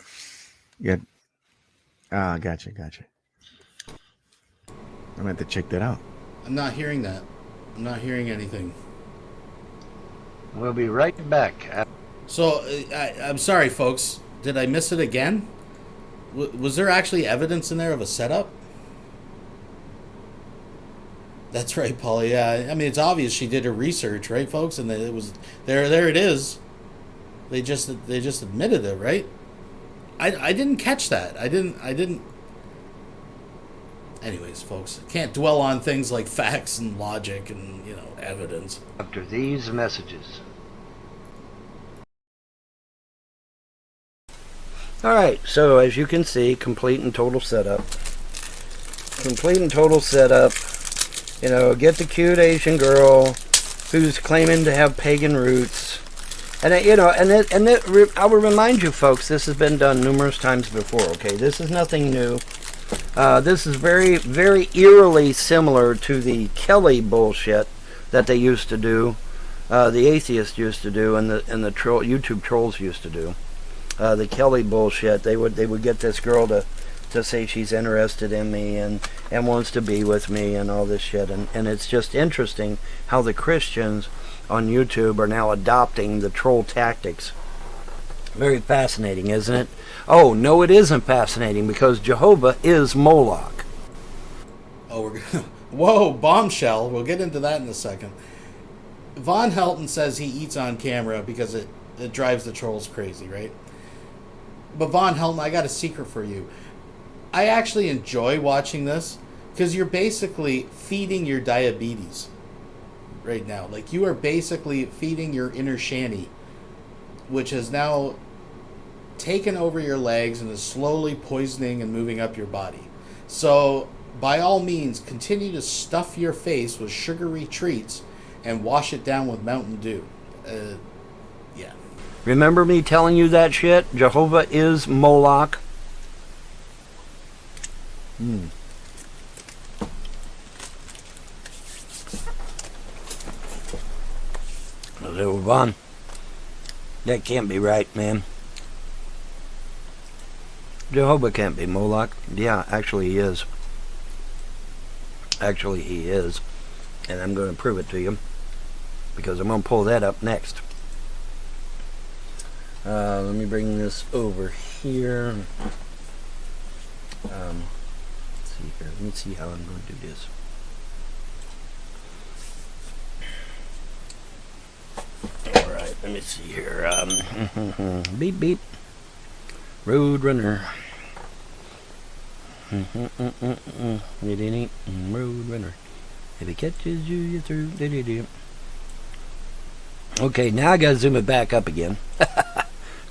Speaker 9: Yeah. Ah, gotcha. I meant to check that out.
Speaker 3: I'm not hearing that. I'm not hearing anything.
Speaker 2: We'll be right back.
Speaker 3: So, I'm sorry, folks. Did I miss it again? Was there actually evidence in there of a setup? That's right, Paul. Yeah, I mean, it's obvious she did her research, right, folks? And it was there. There it is. They just admitted it, right? I didn't catch that. I didn't. Anyways, folks, can't dwell on things like facts and logic and evidence.
Speaker 2: After these messages. All right, so as you can see, complete and total setup. Complete and total setup. Get the cute Asian girl who's claiming to have pagan roots. And I will remind you folks, this has been done numerous times before, okay? This is nothing new. This is very, very eerily similar to the Kelly bullshit that they used to do, the atheists used to do, and the YouTube trolls used to do. The Kelly bullshit. They would get this girl to say she's interested in me and wants to be with me and all this shit. And it's just interesting how the Christians on YouTube are now adopting the troll tactics. Very fascinating, isn't it? Oh, no, it isn't fascinating, because Jehovah is Moloch.
Speaker 3: Oh, we're gonna... Whoa, bombshell. We'll get into that in a second. Vonhelton says he eats on camera because it drives the trolls crazy, right? But Vonhelton, I got a secret for you. I actually enjoy watching this because you're basically feeding your diabetes right now. Like, you are basically feeding your inner shanty, which has now taken over your legs and is slowly poisoning and moving up your body. So, by all means, continue to stuff your face with sugary treats and wash it down with Mountain Dew. Yeah.
Speaker 2: Remember me telling you that shit? Jehovah is Moloch. Little Von. That can't be right, man. Jehovah can't be Moloch. Yeah, actually he is. Actually he is. And I'm going to prove it to you, because I'm going to pull that up next. Let me bring this over here. Let's see here. Let me see how I'm going to do this. Alright, let me see here. Beep beep. Road runner. It ain't road runner. If it catches you, you're through. Okay, now I gotta zoom it back up again.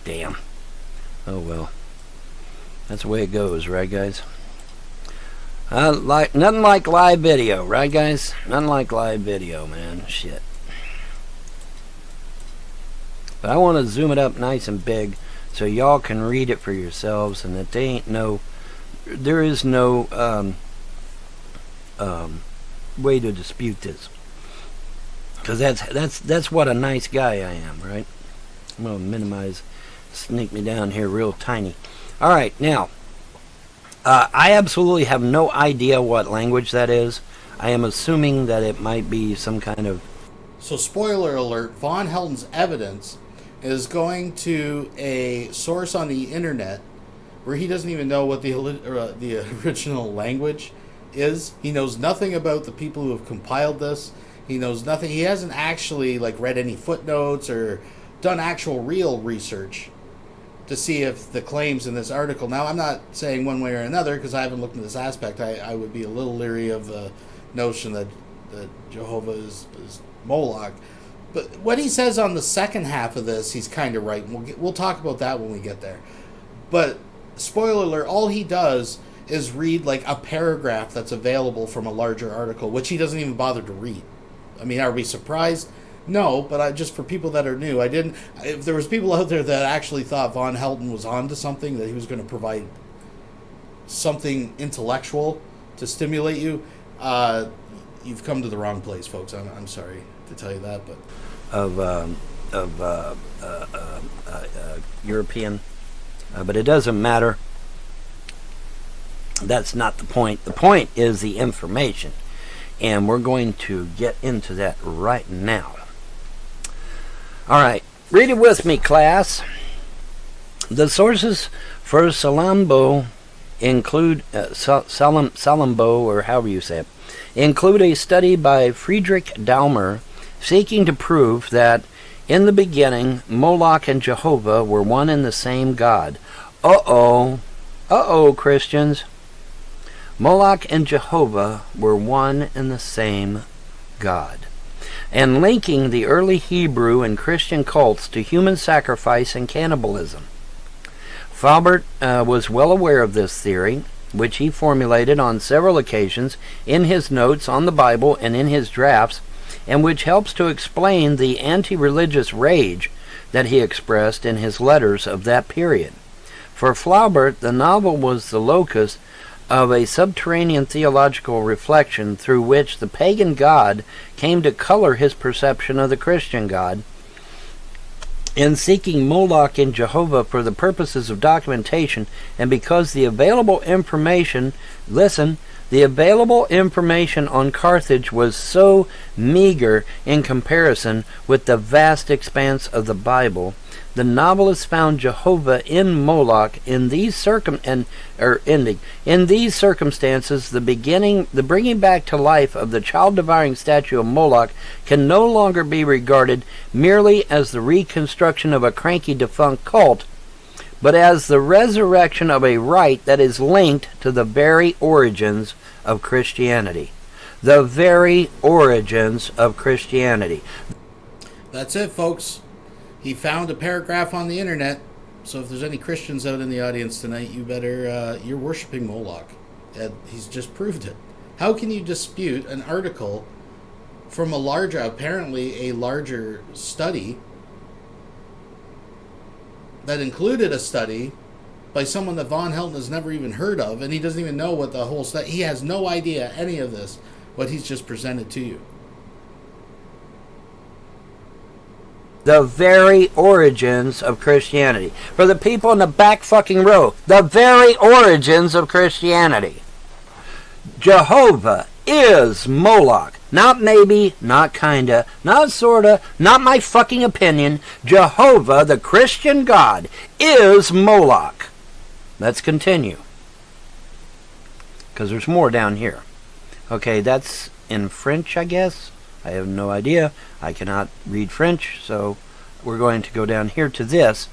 Speaker 2: Damn. Oh well. That's the way it goes, right, guys? Nothing like live video, right, guys? Nothing like live video, man. Shit. But I want to zoom it up nice and big so y'all can read it for yourselves, and that there is no way to dispute this, because that's what a nice guy I am, right? I'm gonna minimize, sneak me down here real tiny. All right, now I absolutely have no idea what language that is. I am assuming that it might be some kind of...
Speaker 3: So, spoiler alert, Vonhelton's evidence is going to a source on the internet where he doesn't even know what the original language is. He knows nothing about the people who have compiled this. He knows nothing. He hasn't actually read any footnotes or done actual real research to see if the claims in this article... Now, I'm not saying one way or another because I haven't looked into this aspect. I would be a little leery of the notion that Jehovah is Moloch. But what he says on the second half of this, he's kind of right. We'll talk about that when we get there. But, spoiler alert, all he does is read like a paragraph that's available from a larger article, which he doesn't even bother to read. I mean, are we surprised? No, but just for people that are new, if there was people out there that actually thought Vonhelton was onto something, that he was going to provide something intellectual to stimulate you, you've come to the wrong place, folks. I'm sorry to tell you that, but
Speaker 2: European, but it doesn't matter. That's not the point. The point is the information, and we're going to get into that right now. All right, read it with me, class. The sources for Salambo include Salambo, or however you say it, include a study by Friedrich Daumer seeking to prove that in the beginning Moloch and Jehovah were one and the same God. Christians. Moloch and Jehovah were one and the same God, and linking the early Hebrew and Christian cults to human sacrifice and cannibalism. Flaubert was well aware of this theory, which he formulated on several occasions in his notes on the Bible and in his drafts, and which helps to explain the anti-religious rage that he expressed in his letters of that period. For Flaubert, the novel was the locus of a subterranean theological reflection through which the pagan God came to color his perception of the Christian God. In seeking Moloch and Jehovah for the purposes of documentation, and because the available information, the available information on Carthage was so meager in comparison with the vast expanse of the Bible, the novelist found Jehovah in Moloch. In these circumstances, the bringing back to life of the child-devouring statue of Moloch can no longer be regarded merely as the reconstruction of a cranky defunct cult, but as the resurrection of a rite that is linked to the very origins of Christianity. The very origins of Christianity.
Speaker 3: That's it, folks. He found a paragraph on the internet, so if there's any Christians out in the audience tonight, you better, you're worshiping Moloch. He's just proved it. How can you dispute an article from apparently a larger study that included a study by someone that Vonhelton has never even heard of, and he doesn't even know what the whole study, he has no idea any of this, what he's just presented to you.
Speaker 2: The very origins of Christianity. For the people in the back fucking row, the very origins of Christianity. Jehovah is Moloch. Not maybe, not kinda, not sorta, not my fucking opinion. Jehovah, the Christian God, is Moloch. Let's continue, because there's more down here. Okay, that's in French, I guess. I have no idea. I cannot read French, so we're going to go down here to this.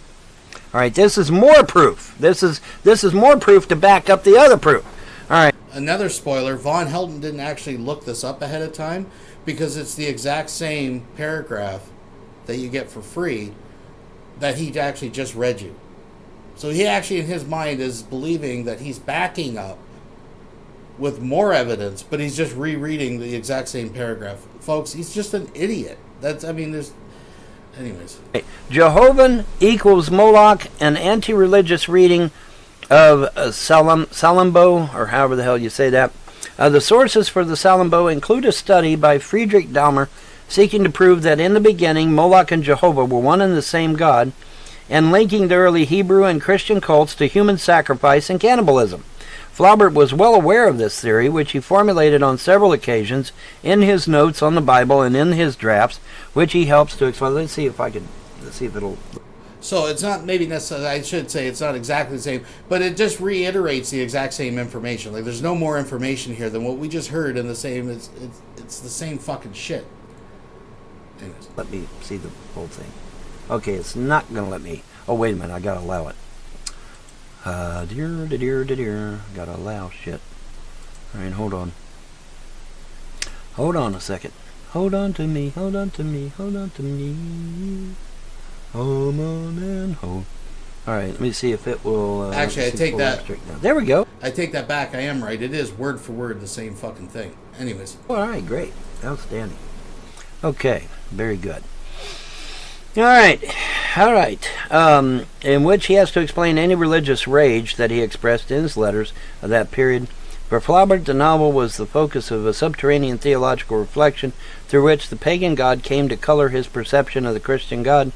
Speaker 2: All right, this is more proof. This is more proof to back up the other proof. All right.
Speaker 3: Another spoiler, Vonhelton didn't actually look this up ahead of time, because it's the exact same paragraph that you get for free that he actually just read you. So he actually, in his mind, is believing that he's backing up with more evidence, but he's just rereading the exact same paragraph. Folks, he's just an idiot. Anyways.
Speaker 2: Jehovah equals Moloch, an anti-religious reading of Salambo, or however the hell you say that. The sources for the Salambo include a study by Friedrich Daumer seeking to prove that in the beginning Moloch and Jehovah were one and the same God, and linking the early Hebrew and Christian cults to human sacrifice and cannibalism. Flaubert was well aware of this theory, which he formulated on several occasions in his notes on the Bible and in his drafts, which he helps to explain. Let's see if it'll...
Speaker 3: So it's not maybe necessarily, I should say it's not exactly the same, but it just reiterates the exact same information. Like, there's no more information here than what we just heard in the same, it's the same fucking shit. Anyways.
Speaker 2: Let me see the whole thing. Okay, it's not going to let me... Oh, wait a minute, I got to allow it. Gotta allow shit. Alright, hold on. Hold on a second. Hold on to me, hold on to me, hold on to me. Hold on and hold. Alright, let me see if it will...
Speaker 3: Actually, I take that.
Speaker 2: There we go.
Speaker 3: I take that back. I am right. It is word for word the same fucking thing. Anyways.
Speaker 2: All right, great. Outstanding. Okay, very good. All right. In which he has to explain any religious rage that he expressed in his letters of that period. For Flaubert, the novel was the focus of a subterranean theological reflection through which the pagan god came to color his perception of the Christian God.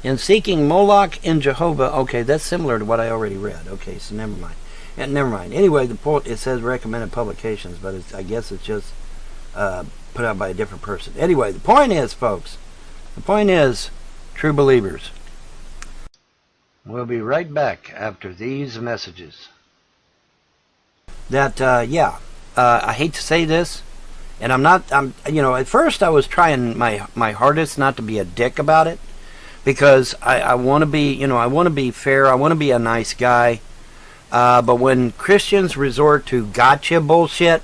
Speaker 2: In seeking Moloch in Jehovah, okay, that's similar to what I already read. Okay, so never mind. Anyway, it says recommended publications, but I guess it's just put out by a different person. Anyway, the point is, folks, true believers. We'll be right back after these messages. I hate to say this, and at first I was trying my hardest not to be a dick about it, because I want to be fair, I want to be a nice guy, but when Christians resort to gotcha bullshit,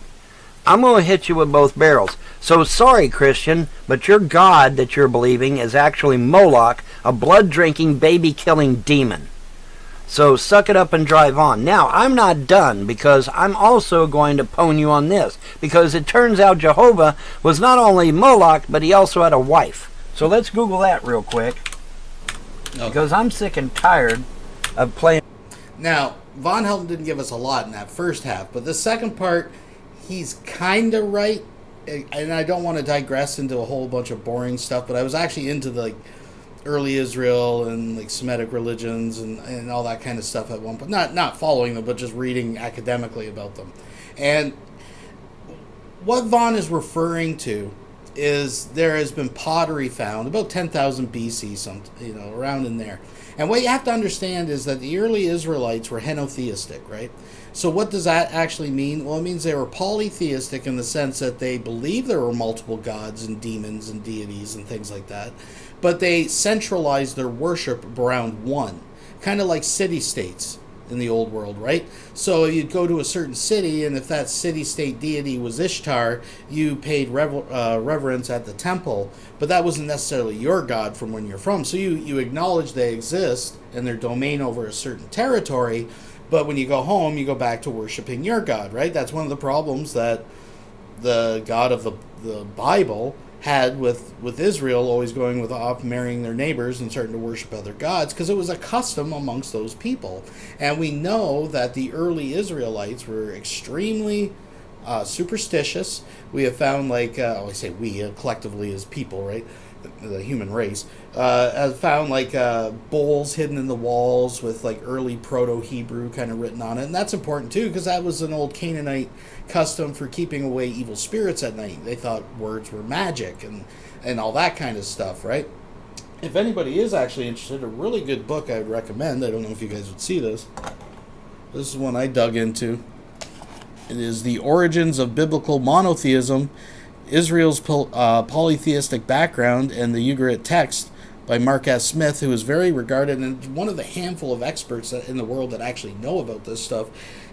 Speaker 2: I'm going to hit you with both barrels. So sorry, Christian, but your God that you're believing is actually Moloch, a blood-drinking, baby-killing demon. So suck it up and drive on. Now, I'm not done, because I'm also going to pwn you on this, because it turns out Jehovah was not only Moloch, but he also had a wife. So let's Google that real quick, because I'm sick and tired of playing.
Speaker 3: Now, Vonhelton didn't give us a lot in that first half, but the second part, he's kind of right. And I don't want to digress into a whole bunch of boring stuff, but I was actually into the early Israel and Semitic religions and all that kind of stuff at one point. Not following them, but just reading academically about them. And what Vaughn is referring to is there has been pottery found about 10,000 BC, around in there. And what you have to understand is that the early Israelites were henotheistic, right? So what does that actually mean? Well, it means they were polytheistic in the sense that they believed there were multiple gods and demons and deities and things like that, but they centralized their worship around one, kind of like city-states in the old world, right? So you'd go to a certain city, and if that city-state deity was Ishtar, you paid reverence at the temple, but that wasn't necessarily your god from when you're from. So you acknowledge they exist and their domain over a certain territory, but when you go home, you go back to worshiping your God, right? That's one of the problems that the God of the Bible had with Israel, always going with off marrying their neighbors and starting to worship other gods, because it was a custom amongst those people. And we know that the early Israelites were extremely superstitious. We have found, I say we, collectively as people, right? The human race, have found bowls hidden in the walls with early Proto-Hebrew kind of written on it. And that's important too, because that was an old Canaanite custom for keeping away evil spirits at night. They thought words were magic and all that kind of stuff, right? If anybody is actually interested, a really good book I would recommend, I don't know if you guys would see this. This is one I dug into. It is The Origins of Biblical Monotheism, Israel's Polytheistic Background and the Ugarit Text by Mark S. Smith, who is very regarded and one of the handful of experts in the world that actually know about this stuff.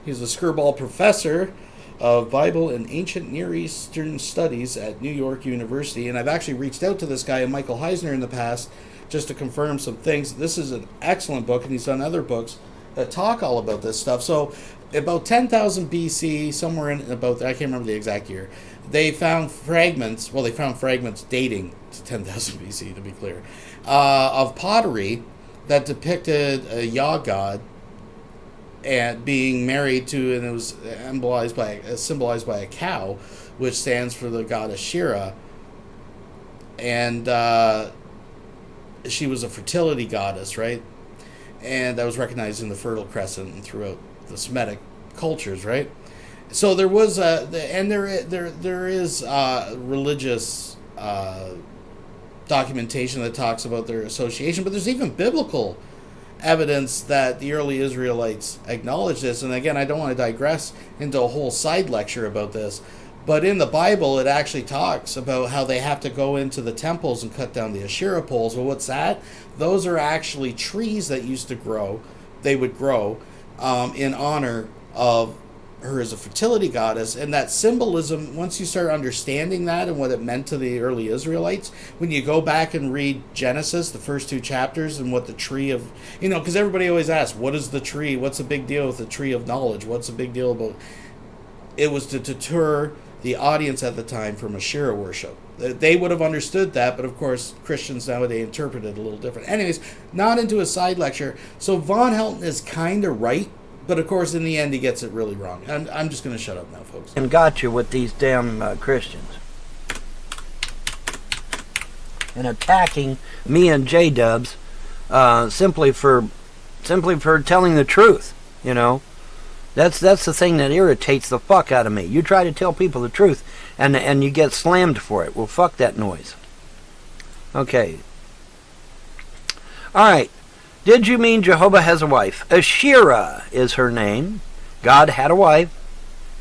Speaker 3: He's a Skirball professor of Bible and Ancient Near Eastern Studies at New York University, and I've actually reached out to this guy, Michael Heisner, in the past just to confirm some things. This is an excellent book, and he's done other books that talk all about this stuff. So about 10,000 BC, somewhere in about, I can't remember the exact year, they found fragments dating to 10,000 BC, to be clear, of pottery that depicted a Yah god and being married to, and it was symbolized by a cow, which stands for the god Asherah, and she was a fertility goddess, right? And that was recognized in the Fertile Crescent and throughout the Semitic cultures, right? So there was there is religious documentation that talks about their association, but there's even biblical evidence that the early Israelites acknowledged this. And again, I don't want to digress into a whole side lecture about this, but in the Bible it actually talks about how they have to go into the temples and cut down the Asherah poles. Well, what's that? Those are actually trees that used to grow. They would grow in honor of her as a fertility goddess, and that symbolism, once you start understanding that and what it meant to the early Israelites, when you go back and read Genesis, the first 2 chapters, and what the tree of, because everybody always asks, what is the tree? What's the big deal with the tree of knowledge? What's the big deal about? It was to deter the audience at the time from Asherah worship. They would have understood that, but of course Christians nowadays interpret it a little different. Anyways, not into a side lecture. So Vonhelton is kind of right, but of course in the end he gets it really wrong. I'm just going to shut up now, folks.
Speaker 2: And got you with these damn Christians. And attacking me and J-Dubs simply for telling the truth, That's the thing that irritates the fuck out of me. You try to tell people the truth, and you get slammed for it. Well, fuck that noise. Okay. All right. Did you mean Jehovah has a wife? Asherah is her name. God had a wife,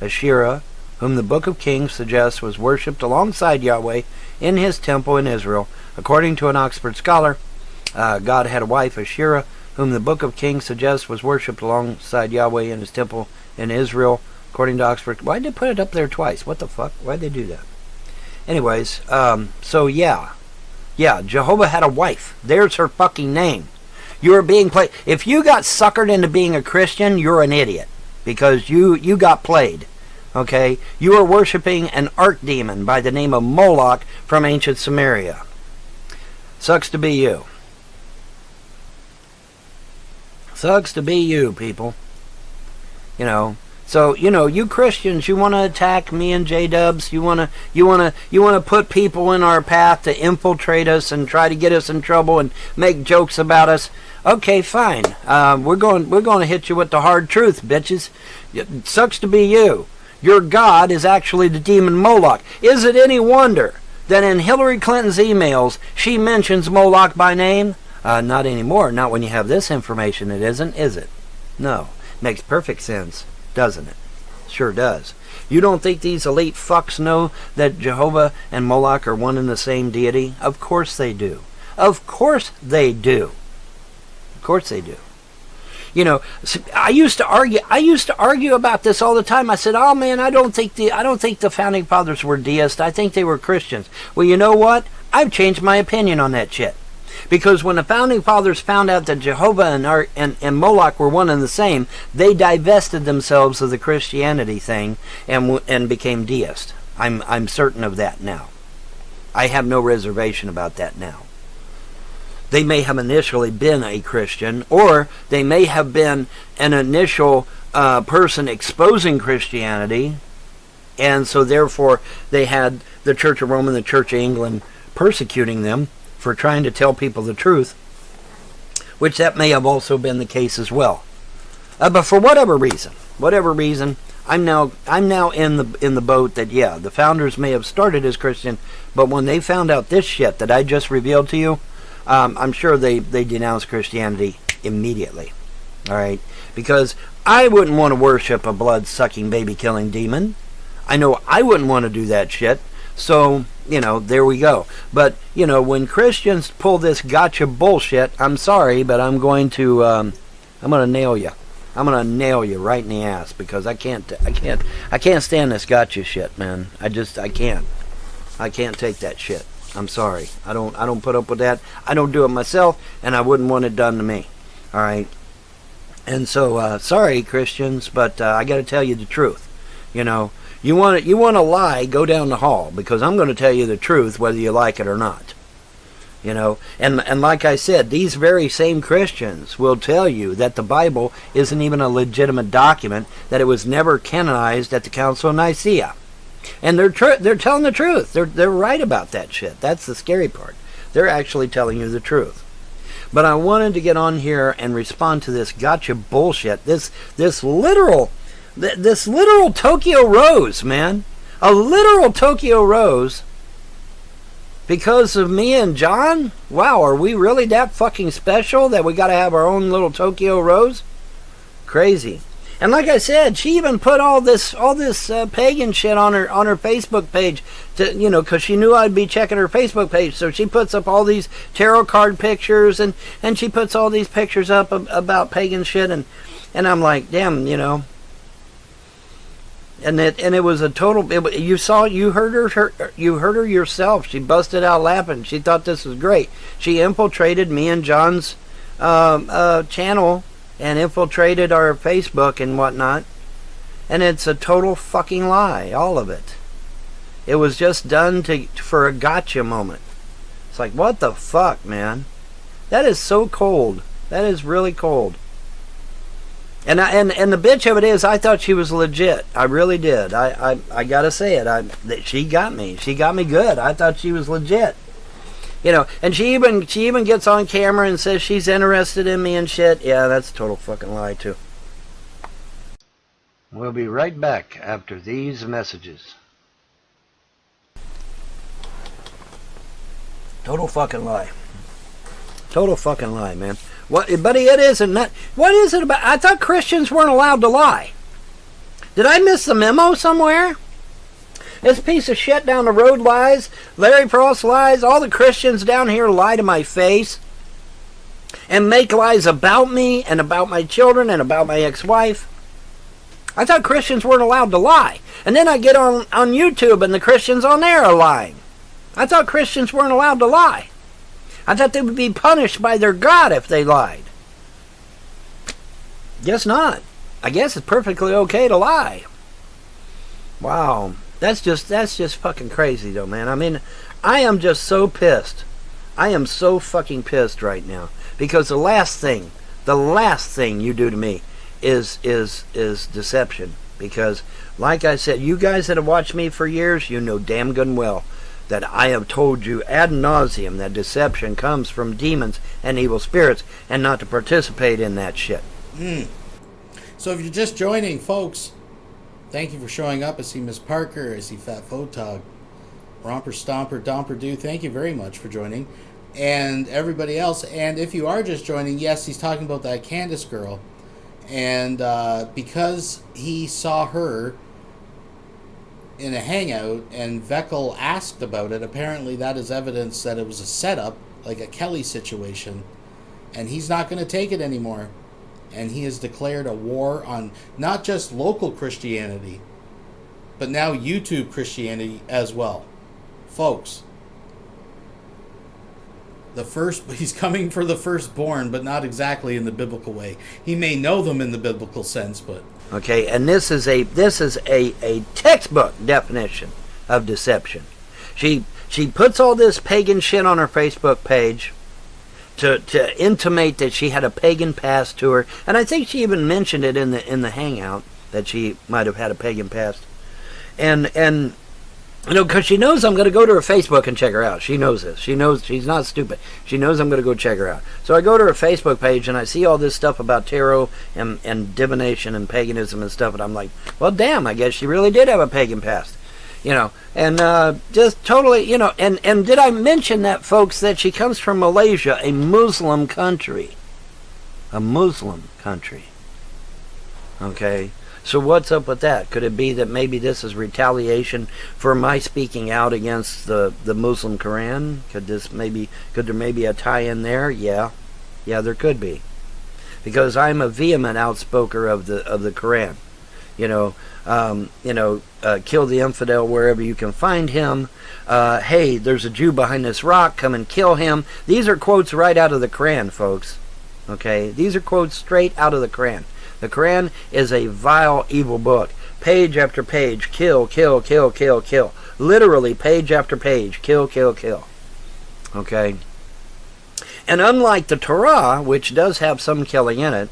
Speaker 2: Asherah, whom the Book of Kings suggests was worshipped alongside Yahweh in his temple in Israel. According to an Oxford scholar, God had a wife, Asherah, whom the Book of Kings suggests was worshipped alongside Yahweh in his temple in Israel, according to Oxford. Why'd they put it up there twice? What the fuck? Why'd they do that? Anyways, so yeah, Jehovah had a wife. There's her fucking name. You're being played. If you got suckered into being a Christian, you're an idiot, because you got played. Okay? You are worshiping an archdemon by the name of Moloch from ancient Samaria. Sucks to be you. Sucks to be you, people. So you Christians, you want to attack me and J-Dubs. You want to put people in our path to infiltrate us and try to get us in trouble and make jokes about us. Okay, fine. We're going to hit you with the hard truth, bitches. It sucks to be you. Your God is actually the demon Moloch. Is it any wonder that in Hillary Clinton's emails she mentions Moloch by name? Not anymore. Not when you have this information. It isn't, is it? No. Makes perfect sense, doesn't it? Sure does. You don't think these elite fucks know that Jehovah and Moloch are one and the same deity? Of course they do. Of course they do. Of course they do. I used to argue about this all the time. I said, "Oh man, I don't think the founding fathers were deists. I think they were Christians." Well, you know what? I've changed my opinion on that shit. Because when the founding fathers found out that Jehovah and Moloch were one and the same, they divested themselves of the Christianity thing and became deist. I'm certain of that now. I have no reservation about that now. They may have initially been a Christian, or they may have been an initial person exposing Christianity, and so therefore they had the Church of Rome and the Church of England persecuting them for trying to tell people the truth, which that may have also been the case as well. But for whatever reason, I'm now in the boat that the founders may have started as Christian, but when they found out this shit that I just revealed to you, I'm sure they denounced Christianity immediately. All right, because I wouldn't want to worship a blood-sucking, baby-killing demon. I know I wouldn't want to do that shit. So, there we go. But, when Christians pull this gotcha bullshit, I'm sorry, but I'm going to nail you. I'm going to nail you right in the ass, because I can't stand this gotcha shit, man. I can't. I can't take that shit. I'm sorry. I don't put up with that. I don't do it myself, and I wouldn't want it done to me. All right. And so, sorry, Christians, but I got to tell you the truth. You want to lie, go down the hall, because I'm going to tell you the truth whether you like it or not. And like I said, these very same Christians will tell you that the Bible isn't even a legitimate document, that it was never canonized at the Council of Nicaea. And they're telling the truth. They're right about that shit. That's the scary part. They're actually telling you the truth. But I wanted to get on here and respond to this gotcha bullshit. This literal Tokyo Rose, man. A literal Tokyo Rose. Because of me and John? Wow, are we really that fucking special that we gotta have our own little Tokyo Rose? Crazy. And like I said, she even put all this pagan shit on her Facebook page, because she knew I'd be checking her Facebook page. So she puts up all these tarot card pictures, and she puts all these pictures up about pagan shit, and I'm like, damn, And it was a total. You heard her yourself. She busted out laughing. She thought this was great. She infiltrated me and John's channel and infiltrated our Facebook and whatnot. And it's a total fucking lie, all of it. It was just done for a gotcha moment. It's like, what the fuck, man? That is so cold. That is really cold. And the bitch of it is, I thought she was legit. I really did. I gotta say it. She got me. She got me good. I thought she was legit. You know, and she even gets on camera and says she's interested in me and shit. Yeah, that's a total fucking lie too. We'll be right back after these messages. Total fucking lie. Total fucking lie, man. What, buddy, it isn't that. What is it about? I thought Christians weren't allowed to lie. Did I miss the memo somewhere? This piece of shit down the road lies. Larry Frost lies. All the Christians down here lie to my face. And make lies about me and about my children and about my ex-wife. I thought Christians weren't allowed to lie. And then I get on YouTube and the Christians on there are lying. I thought Christians weren't allowed to lie. I thought they would be punished by their God if they lied. Guess not. I guess it's perfectly okay to lie. Wow. That's just fucking crazy though, man. I mean, I am just so pissed. I am so fucking pissed right now. Because the last thing you do to me is deception. Because, like I said, you guys that have watched me for years, you know damn good and well that I have told you ad nauseum that deception comes from demons and evil spirits, and not to participate in that shit.
Speaker 3: So if you're just joining, folks, thank you for showing up. I see Miss Parker, I see Fat Photog, Romper Stomper, Domper Do. Thank you very much for joining. And everybody else. And if you are just joining, yes, he's talking about that Candace girl. And because he saw her in a hangout and Veckel asked about it, apparently that is evidence that it was a setup, like a Kelly situation. And he's not going to take it anymore. And he has declared a war on not just local Christianity, but now YouTube Christianity as well. Folks, he's coming for the firstborn, but not exactly in the biblical way. He may know them in the biblical sense, but...
Speaker 2: Okay, and this is a textbook definition of deception. She puts all this pagan shit on her Facebook page to intimate that she had a pagan past to her, and I think she even mentioned it in the hangout that she might have had a pagan past, and you know, because she knows I'm going to go to her Facebook and check her out. She knows this. She knows she's not stupid. She knows I'm going to go check her out. So I go to her Facebook page and I see all this stuff about tarot and divination and paganism and stuff, and I'm like, well, damn, I guess she really did have a pagan past. You know, and just totally, you know, and did I mention that, folks, that she comes from Malaysia, a Muslim country. A Muslim country. Okay? So what's up with that? Could it be that maybe this is retaliation for my speaking out against the Muslim Quran? Could there maybe a tie-in there? Yeah, there could be, because I'm a vehement outspoker of the Quran. Kill the infidel wherever you can find him. Hey, there's a Jew behind this rock. Come and kill him. These are quotes right out of the Quran, folks. Okay, these are quotes straight out of the Quran. The Quran is a vile, evil book. Page after page, kill, kill, kill, kill, kill. Literally, page after page, kill, kill, kill. Okay? And unlike the Torah, which does have some killing in it,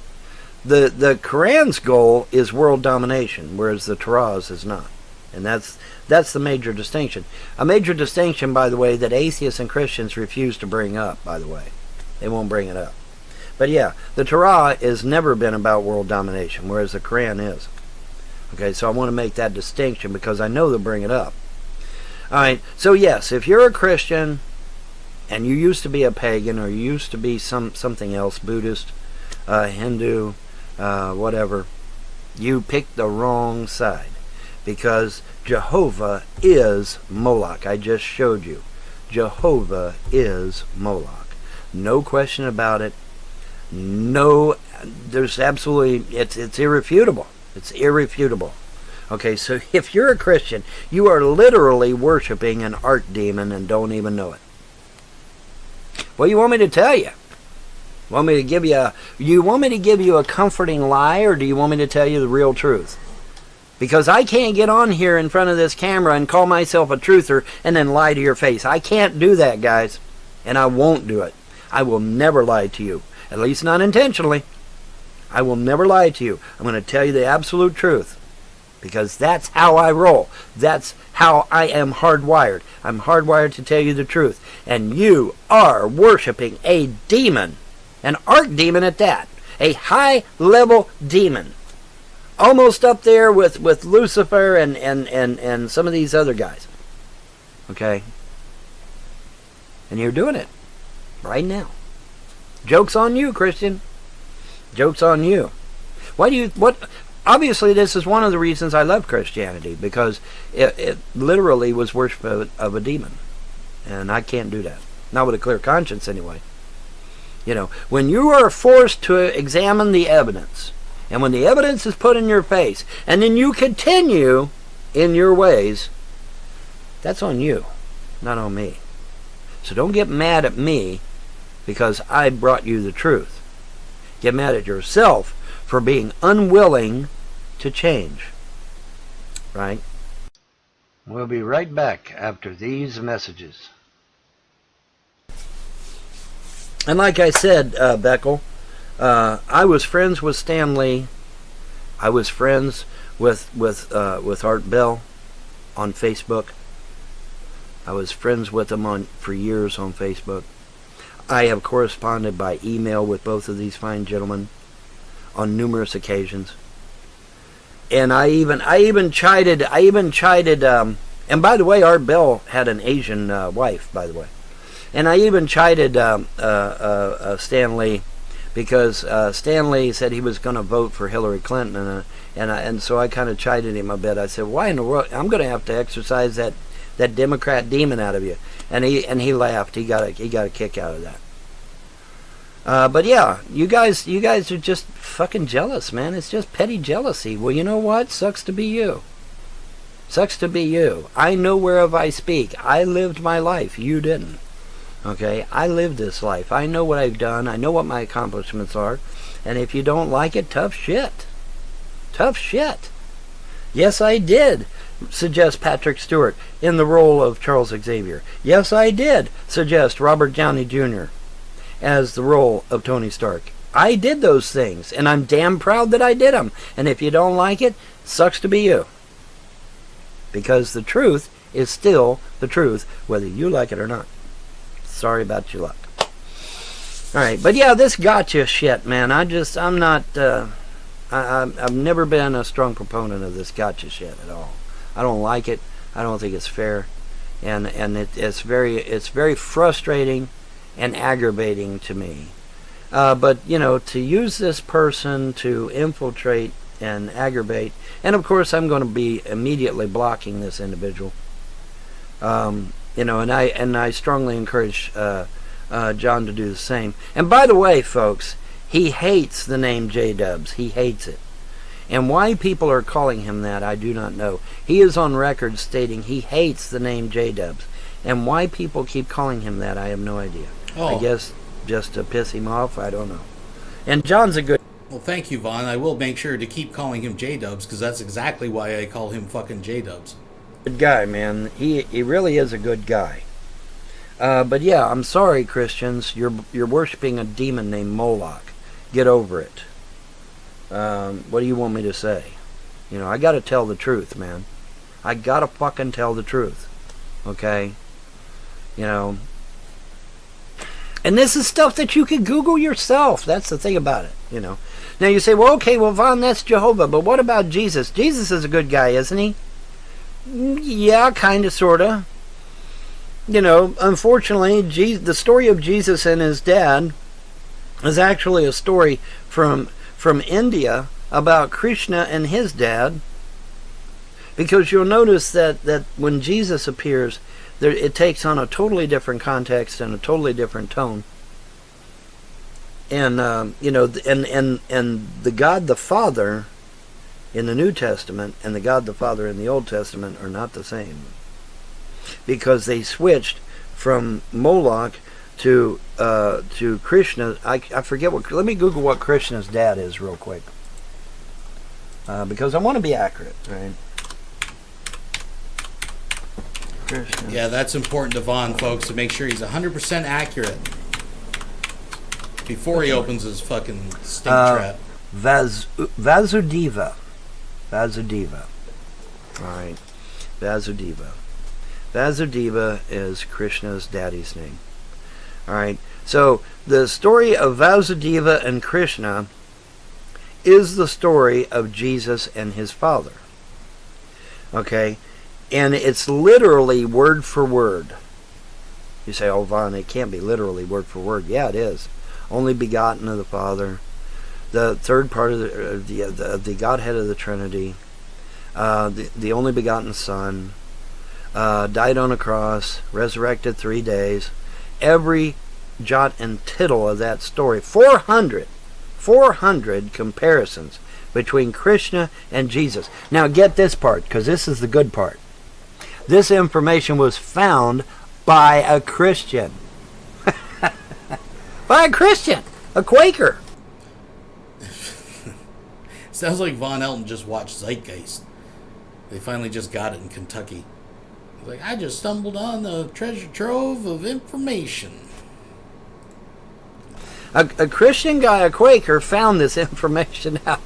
Speaker 2: the Quran's goal is world domination, whereas the Torah's is not. And that's the major distinction. A major distinction, by the way, that atheists and Christians refuse to bring up, by the way. They won't bring it up. But yeah, the Torah has never been about world domination, whereas the Quran is. Okay, so I want to make that distinction because I know they'll bring it up. Alright, so yes, if you're a Christian and you used to be a pagan or you used to be something else, Buddhist, Hindu, whatever, you picked the wrong side. Because Jehovah is Moloch. I just showed you. Jehovah is Moloch. No question about it. No, there's absolutely, it's irrefutable. It's irrefutable. Okay, so if you're a Christian, you are literally worshiping an archdemon and don't even know it. What do you want me to tell you? Want me to give you a comforting lie, or do you want me to tell you the real truth? Because I can't get on here in front of this camera and call myself a truther and then lie to your face. I can't do that, guys. And I won't do it. I will never lie to you. At least not intentionally. I will never lie to you. I'm going to tell you the absolute truth. Because that's how I roll. That's how I am hardwired. I'm hardwired to tell you the truth. And you are worshiping a demon. An archdemon at that. A high-level demon. Almost up there with Lucifer and some of these other guys. Okay? And you're doing it. Right now. Joke's on you, Christian. Joke's on you. Obviously, this is one of the reasons I love Christianity, because it literally was worship of a demon. And I can't do that. Not with a clear conscience, anyway. You know, when you are forced to examine the evidence, and when the evidence is put in your face, and then you continue in your ways, that's on you, not on me. So don't get mad at me because I brought you the truth. Get mad at yourself for being unwilling to change. Right? We'll be right back after these messages. And like I said, Beckel, I was friends with Stan Lee. I was friends with Art Bell on Facebook. I was friends with him for years on Facebook. I have corresponded by email with both of these fine gentlemen on numerous occasions. And I even chided, and by the way, Art Bell had an Asian wife, by the way. And I even chided Stan Lee, because Stan Lee said he was going to vote for Hillary Clinton, and so I kind of chided him a bit. I said, "Why in the world? I'm going to have to exercise that Democrat demon out of you." And he laughed. He got a kick out of that. But yeah, you guys are just fucking jealous, man. It's just petty jealousy. Well, you know what? Sucks to be you. Sucks to be you. I know whereof I speak. I lived my life. You didn't. Okay? I lived this life. I know what I've done. I know what my accomplishments are. And if you don't like it, tough shit. Tough shit. Yes, I did suggest Patrick Stewart in the role of Charles Xavier. Yes, I did suggest Robert Downey Jr. as the role of Tony Stark. I did those things, and I'm damn proud that I did them. And if you don't like it, sucks to be you. Because the truth is still the truth, whether you like it or not. Sorry about your luck. Alright, but yeah, this gotcha shit, man. I'm not, I've never been a strong proponent of this gotcha shit at all. I don't like it. I don't think it's fair. And it's very frustrating and aggravating to me. But, you know, to use this person to infiltrate and aggravate, and of course I'm going to be immediately blocking this individual. You know, and I strongly encourage John to do the same. And by the way, folks, he hates the name J-Dubs. He hates it. And why people are calling him that, I do not know. He is on record stating he hates the name J-Dubs. And why people keep calling him that, I have no idea. I guess just to piss him off, I don't know. And John's a good...
Speaker 3: Well, thank you, Vaughn. I will make sure to keep calling him J-Dubs, because that's exactly why I call him fucking J-Dubs.
Speaker 2: Good guy, man. He really is a good guy. But yeah, I'm sorry, Christians. You're worshiping a demon named Moloch. Get over it. What do you want me to say? You know, I gotta tell the truth, man. I gotta fucking tell the truth. Okay? You know. And this is stuff that you can Google yourself. That's the thing about it, you know. Now you say, well, okay, well, Vaughn, that's Jehovah. But what about Jesus? Jesus is a good guy, isn't he? Yeah, kind of, sort of. You know, unfortunately, the story of Jesus and his dad is actually a story from India about Krishna and his dad. Because you'll notice that when Jesus appears, it takes on a totally different context and a totally different tone. And you know, and the God the Father in the New Testament and the God the Father in the Old Testament are not the same. Because they switched from Moloch to Krishna. I forget what. Let me Google what Krishna's dad is real quick, because I want to be accurate, right? Krishna.
Speaker 3: Yeah, that's important to Vaughn, folks, to make sure he's 100% accurate before he opens his fucking stink trap.
Speaker 2: Vasudeva. All right, Vasudeva. Vasudeva is Krishna's daddy's name. All right. So the story of Vasudeva and Krishna is the story of Jesus and his father. Okay? And it's literally word for word. You say, oh, Vaughn, it can't be literally word for word. Yeah, it is. Only begotten of the Father. The third part of the Godhead of the Trinity. The only begotten Son. Died on a cross. Resurrected 3 days. Every jot and tittle of that story. 400 comparisons between Krishna and Jesus. Now get this part, because this is the good part. This information was found by a Christian. By a Christian. A Quaker.
Speaker 3: Sounds like Vonhelton just watched Zeitgeist. They finally just got it in Kentucky. Like, I just stumbled on the treasure trove of information.
Speaker 2: A Christian guy, a Quaker, found this information out.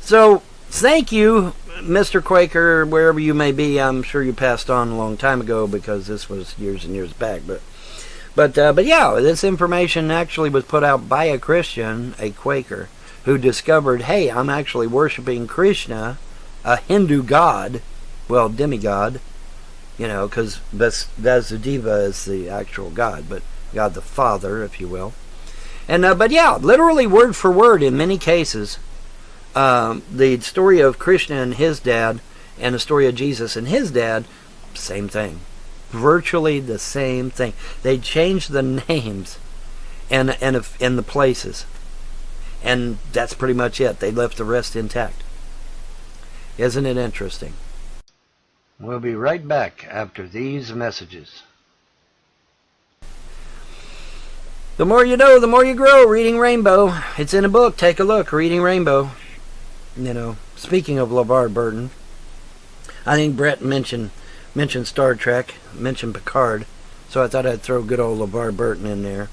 Speaker 2: So, thank you, Mr. Quaker, wherever you may be. I'm sure you passed on a long time ago because this was years and years back. But yeah, this information actually was put out by a Christian, a Quaker, who discovered, hey, I'm actually worshiping Krishna, a Hindu god, well, demigod. You know, because Vasudeva is the actual God, but God the Father, if you will. And but yeah, literally word for word in many cases, the story of Krishna and his dad, and the story of Jesus and his dad, same thing, virtually the same thing. They changed the names and the places, and that's pretty much it. They left the rest intact. Isn't it interesting? We'll be right back after these messages. The more you know, the more you grow. Reading Rainbow. It's in a book. Take a look. Reading Rainbow. You know, speaking of LeVar Burton, I think Brett mentioned Star Trek, mentioned Picard, so I thought I'd throw good old LeVar Burton in there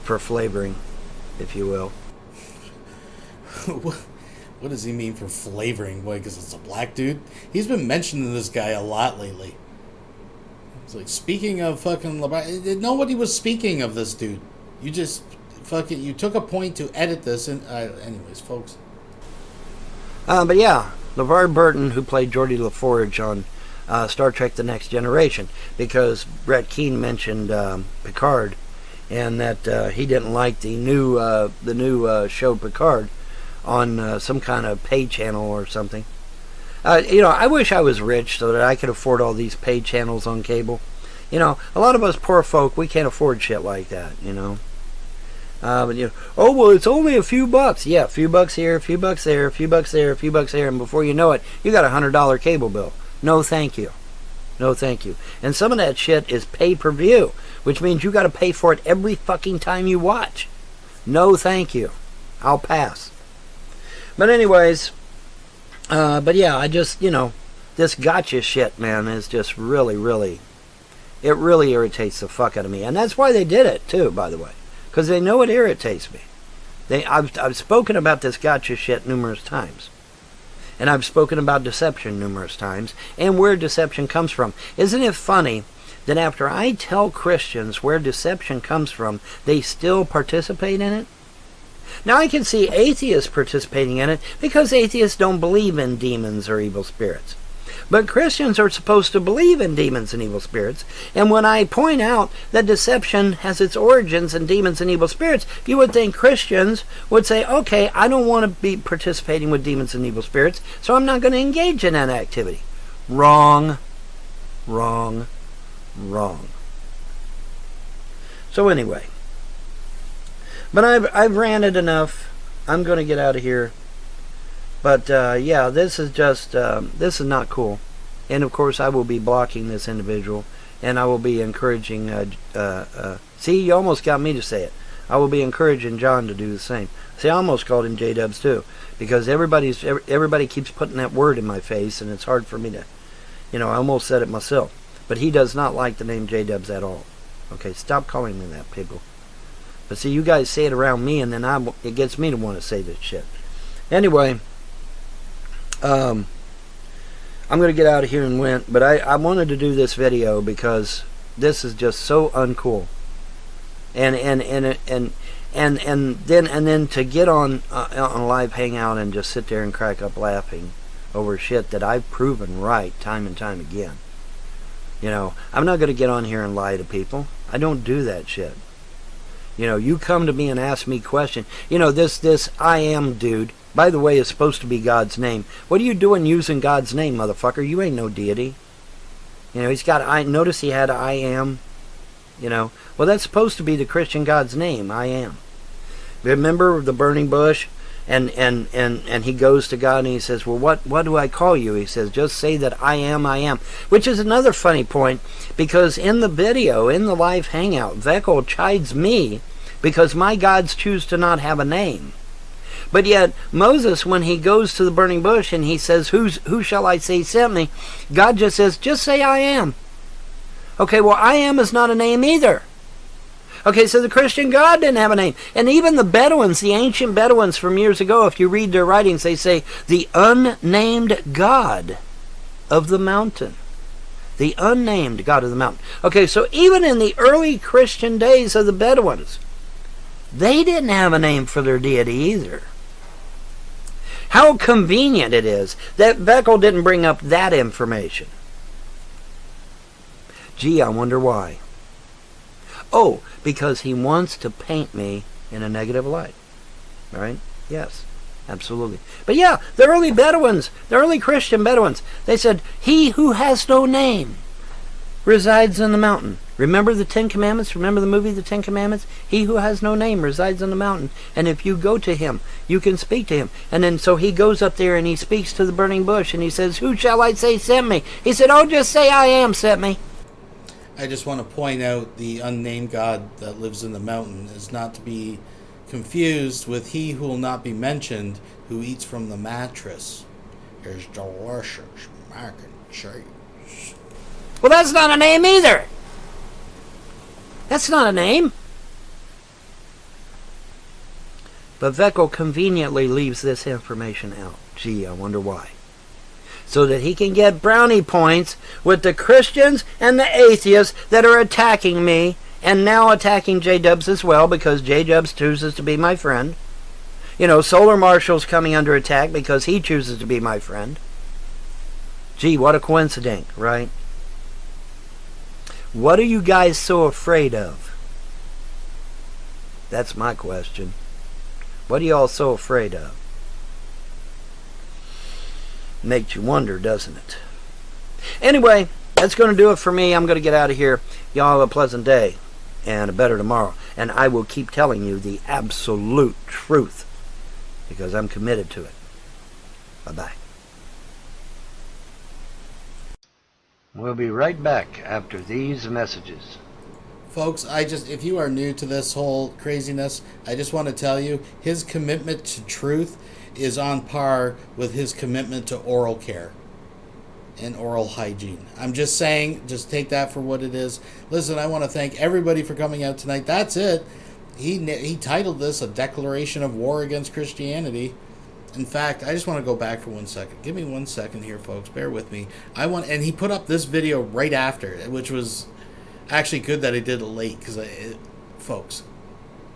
Speaker 2: for flavoring, if you will.
Speaker 3: What does he mean for flavoring? Boy, because it's a black dude? He's been mentioning this guy a lot lately. It's like, speaking of fucking LeBron, nobody was speaking of this dude. You just fucking, you took a point to edit this. And anyways, folks.
Speaker 2: But yeah, LeVar Burton, who played Geordi LaForge on Star Trek The Next Generation, because Brett Keane mentioned Picard, and that he didn't like the new show Picard on some kind of pay channel or something. You know, I wish I was rich so that I could afford all these pay channels on cable. You know, a lot of us poor folk, we can't afford shit like that, you know. But you know, oh well, it's only a few bucks. Yeah, a few bucks here, a few bucks there, a few bucks there, a few bucks there, and before you know it, you got $100 cable bill. No, thank you. No, thank you. And some of that shit is pay-per-view, which means you got to pay for it every fucking time you watch. No, thank you. I'll pass. But anyways, but yeah, I just, you know, this gotcha shit, man, is just really, really, it really irritates the fuck out of me. And that's why they did it, too, by the way. Because they know it irritates me. I've spoken about this gotcha shit numerous times. And I've spoken about deception numerous times, and where deception comes from. Isn't it funny that after I tell Christians where deception comes from, they still participate in it? Now, I can see atheists participating in it because atheists don't believe in demons or evil spirits. But Christians are supposed to believe in demons and evil spirits. And when I point out that deception has its origins in demons and evil spirits, you would think Christians would say, okay, I don't want to be participating with demons and evil spirits, so I'm not going to engage in that activity. Wrong. Wrong. Wrong. So anyway. But I've ranted enough. I'm going to get out of here. But yeah, this is just this is not cool. And of course, I will be blocking this individual, and I will be encouraging. See, you almost got me to say it. I will be encouraging John to do the same. See, I almost called him J-Dubs too, because everybody keeps putting that word in my face, and it's hard for me to, I almost said it myself. But he does not like the name J-Dubs at all. Okay, stop calling me that, people. But see, you guys say it around me, and then it gets me to want to say this shit. Anyway, I'm going to get out of here and went, but I wanted to do this video because this is just so uncool. And then to get on a live hangout and just sit there and crack up laughing over shit that I've proven right time and time again. I'm not going to get on here and lie to people. I don't do that shit. You come to me and ask me questions. This I am dude, by the way, is supposed to be God's name. What are you doing using God's name, motherfucker? You ain't no deity. He's got, notice he had I am. Well, that's supposed to be the Christian God's name, I am. Remember the burning bush? And he goes to God and he says, well, what do I call you? He says, just say that I am. Which is another funny point, because in the video, in the live hangout, Veckel chides me because my gods choose to not have a name. But yet, Moses, when he goes to the burning bush and he says, who shall I say sent me? God just says, just say I am. Okay, well, I am is not a name either. Okay, so the Christian God didn't have a name. And even the Bedouins, the ancient Bedouins from years ago, if you read their writings, they say, the unnamed God of the mountain. The unnamed God of the mountain. Okay, so even in the early Christian days of the Bedouins, they didn't have a name for their deity either. How convenient it is that Veckel didn't bring up that information. Gee, I wonder why. Oh, because he wants to paint me in a negative light. Right? Yes, absolutely. But yeah, the early Bedouins, the early Christian Bedouins, they said, he who has no name resides in the mountain. Remember the Ten Commandments? Remember the movie The Ten Commandments? He who has no name resides in the mountain. And if you go to him, you can speak to him. And then so he goes up there and he speaks to the burning bush and he says, who shall I say sent me? He said, oh, just say I am sent me.
Speaker 3: I just want to point out the unnamed God that lives in the mountain is not to be confused with he who will not be mentioned who eats from the mattress. There's delicious mac and cheese.
Speaker 2: Well, that's not a name either. That's not a name. But Veckel conveniently leaves this information out. Gee, I wonder why. So that he can get brownie points with the Christians and the atheists that are attacking me, and now attacking J-Dubs as well, because J-Dubs chooses to be my friend. Solar Marshall's coming under attack because he chooses to be my friend. Gee, what a coincidence, right? What are you guys so afraid of? That's my question. What are y'all so afraid of? Makes you wonder, doesn't it? Anyway, that's going to do it for me. I'm going to get out of here. Y'all have a pleasant day and a better tomorrow. And I will keep telling you the absolute truth because I'm committed to it. Bye-bye. We'll be right back after these messages.
Speaker 3: Folks, if you are new to this whole craziness, I just want to tell you, his commitment to truth is on par with his commitment to oral care and oral hygiene. I'm just saying, just take that for what it is. Listen, I want to thank everybody for coming out tonight. That's it. He titled this a declaration of war against Christianity. In fact, I just want to go back for 1 second. Give me 1 second here, folks. Bear with me. And he put up this video right after, which was actually good that I did it late, because folks,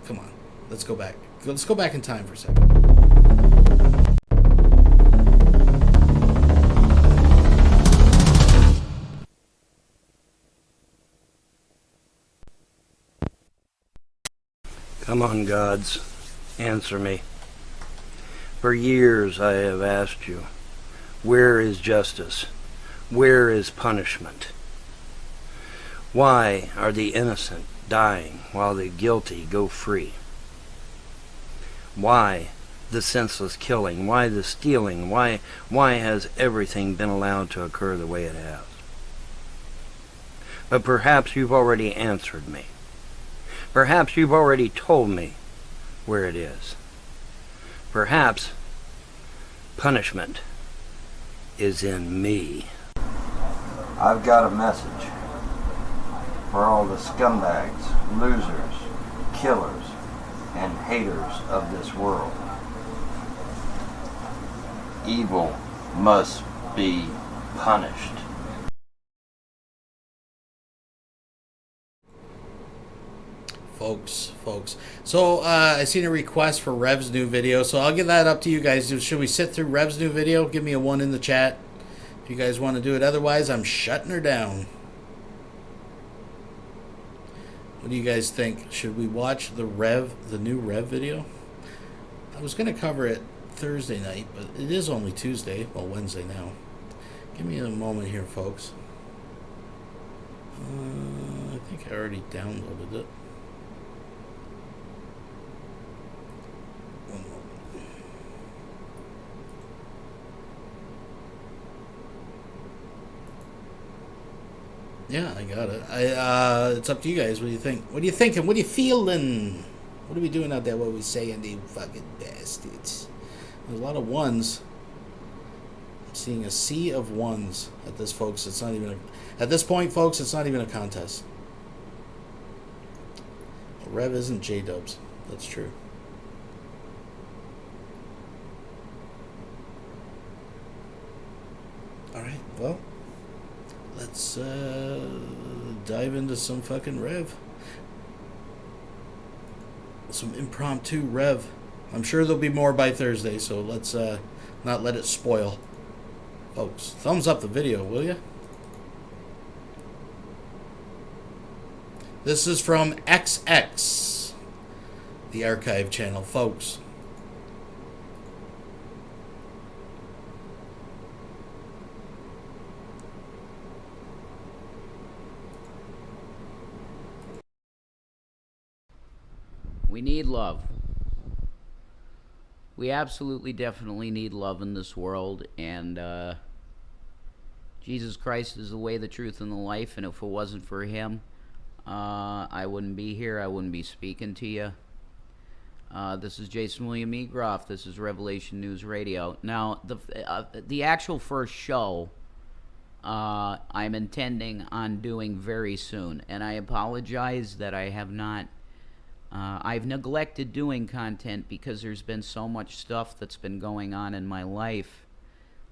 Speaker 3: come on, let's go back. Let's go back in time for a second.
Speaker 2: Come on, gods, answer me. For years I have asked you, where is justice? Where is punishment? Why are the innocent dying while the guilty go free? Why the senseless killing? Why the stealing? Why has everything been allowed to occur the way it has? But perhaps you've already answered me. Perhaps you've already told me where it is. Perhaps punishment is in me. I've got a message for all the scumbags, losers, killers, and haters of this world. Evil must be punished.
Speaker 3: Folks. So I seen a request for Rev's new video, so I'll give that up to you guys. Should we sit through Rev's new video? Give me a 1 in the chat if you guys want to do it. Otherwise, I'm shutting her down. What do you guys think? Should we watch the new Rev video? I was going to cover it Thursday night, but it is only Tuesday. Well, Wednesday now. Give me a moment here, folks. I think I already downloaded it. Yeah, I got it. It's up to you guys. What do you think? What are you thinking? What are you feeling? What are we doing out there? What are we saying, you fucking bastards? There's a lot of ones. I'm seeing a sea of ones at this, folks. It's not even at this point, folks. It's not even a contest. Rev isn't J-Dubs. That's true. All right. Well. Let's dive into some fucking Rev. Some impromptu Rev. I'm sure there'll be more by Thursday, so let's not let it spoil. Folks, thumbs up the video, will you? This is from XX, the archive channel, folks.
Speaker 10: We need love. We absolutely, definitely need love in this world, and Jesus Christ is the way, the truth, and the life, and if it wasn't for Him, I wouldn't be here. I wouldn't be speaking to you. This is Jason William Egroff. This is Revelation News Radio. Now, the actual first show I'm intending on doing very soon, and I apologize that I have not. I've neglected doing content because there's been so much stuff that's been going on in my life,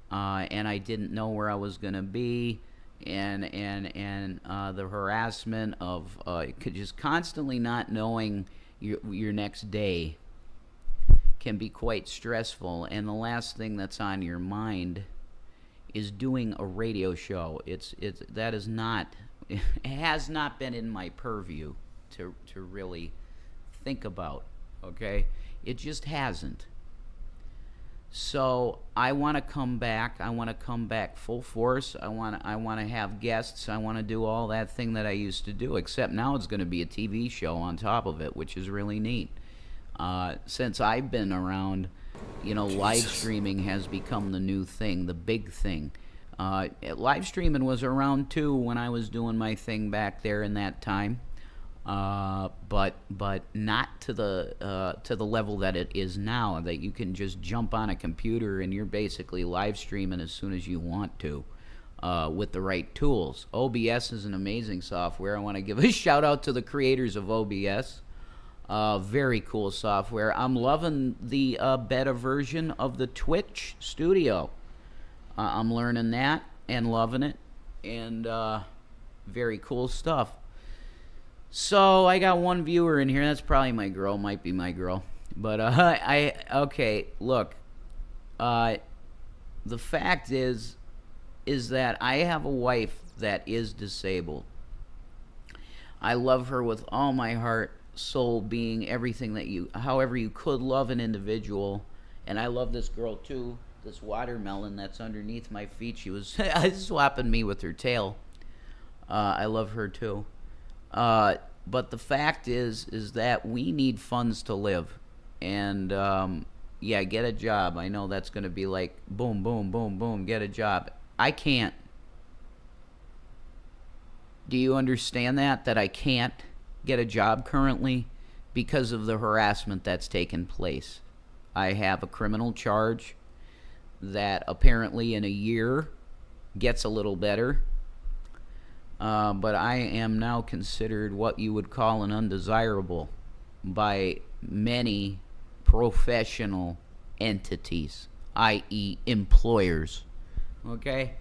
Speaker 10: and I didn't know where I was going to be, and the harassment of just constantly not knowing your next day can be quite stressful, and the last thing that's on your mind is doing a radio show. That is not, it has not been in my purview to really think about, okay? It just hasn't. So I want to come back. I want to come back full force. I want to have guests. I want to do all that thing that I used to do, except now it's going to be a TV show on top of it, which is really neat. Since I've been around, live streaming has become the new thing, the big thing. Live streaming was around too when I was doing my thing back there in that time. But not to the level that it is now, that you can just jump on a computer and you're basically live streaming as soon as you want to, with the right tools. OBS is an amazing software. I want to give a shout out to the creators of OBS. Very cool software. I'm loving the beta version of the Twitch Studio. I'm learning that and loving it, and very cool stuff. So I got one viewer in here. That's probably my girl. Might be my girl. But okay. Look, the fact is that I have a wife that is disabled. I love her with all my heart, soul, being, everything however you could love an individual. And I love this girl too. This watermelon that's underneath my feet. She was swapping me with her tail. I love her too. But the fact is that we need funds to live, and Yeah, get a job. I know that's going to be like boom, boom, boom, boom, get a job. I can't. Do you understand that? That I can't get a job currently because of the harassment that's taken place. I have a criminal charge that apparently in a year gets a little better. But I am now considered what you would call an undesirable by many professional entities, i.e. employers. Okay?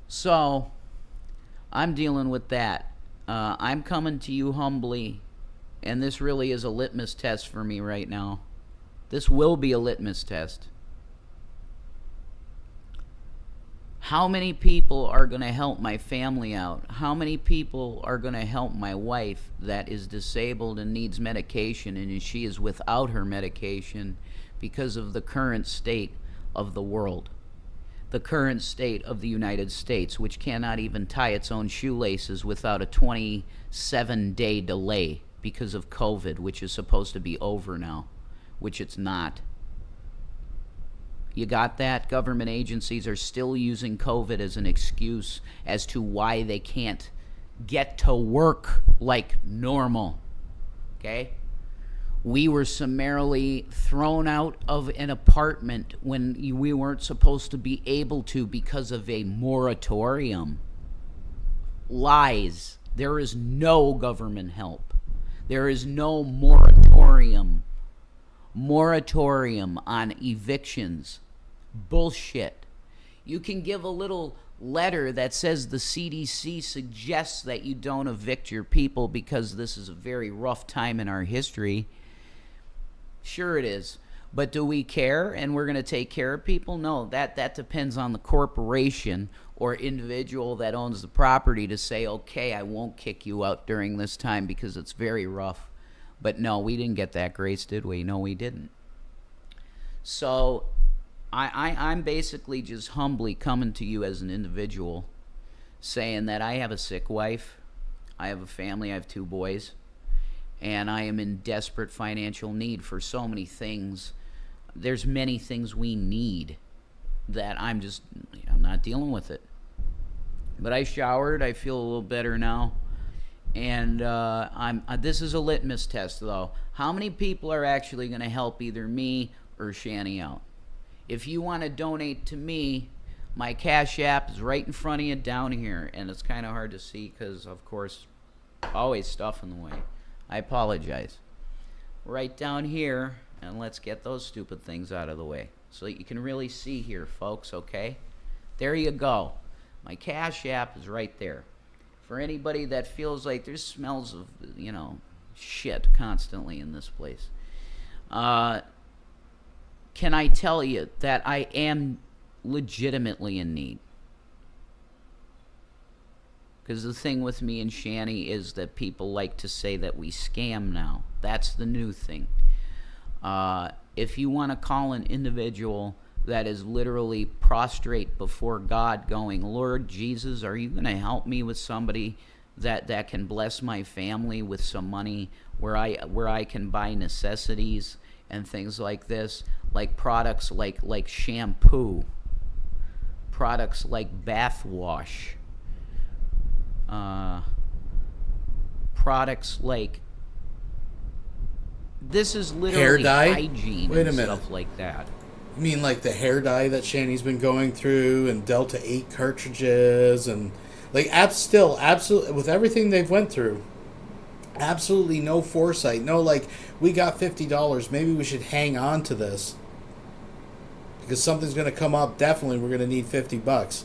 Speaker 10: So, I'm dealing with that. I'm coming to you humbly, and this really is a litmus test for me right now. This will be a litmus test. How many people are going to help my family out? How many people are going to help my wife that is disabled and needs medication, and she is without her medication because of the current state of the world? The current state of the United States, which cannot even tie its own shoelaces without a 27-day delay because of COVID, which is supposed to be over now, which it's not. You got that? Government agencies are still using COVID as an excuse as to why they can't get to work like normal. Okay? We were summarily thrown out of an apartment when we weren't supposed to be able to because of a moratorium. Lies. There is no government help. There is no moratorium. Moratorium on evictions. Bullshit. You can give a little letter that says the CDC suggests that you don't evict your people because this is a very rough time in our history. Sure it is. But do we care and we're going to take care of people? No, that depends on the corporation or individual that owns the property to say, okay, I won't kick you out during this time because it's very rough. But no, we didn't get that grace, did we? No, we didn't. So I'm basically just humbly coming to you as an individual saying that I have a sick wife, I have a family, I have 2 boys, and I am in desperate financial need for so many things. There's many things we need that I'm not dealing with it. But I showered, I feel a little better now. And this is a litmus test, though. How many people are actually going to help either me or Shani out? If you want to donate to me, my Cash App is right in front of you down here. And it's kind of hard to see because, of course, always stuff in the way. I apologize. Right down here, and let's get those stupid things out of the way so that you can really see here, folks, okay? There you go. My Cash App is right there. For anybody that feels like there's smells of, shit constantly in this place. Can I tell you that I am legitimately in need? Because the thing with me and Shani is that people like to say that we scam now. That's the new thing. If you want to call an individual that is literally prostrate before God going, Lord Jesus, are you going to help me with somebody that can bless my family with some money where I can buy necessities and things like this, like products like shampoo, products like bath wash, products like, this is literally
Speaker 3: hair dye?
Speaker 10: hygiene
Speaker 3: Wait a
Speaker 10: and
Speaker 3: minute.
Speaker 10: stuff like that.
Speaker 3: You mean like the hair dye that Shani's been going through, and Delta 8 cartridges, and like absolutely with everything they've went through, absolutely no foresight. No, like, we got $50. Maybe we should hang on to this because something's going to come up. Definitely, we're going to need $50.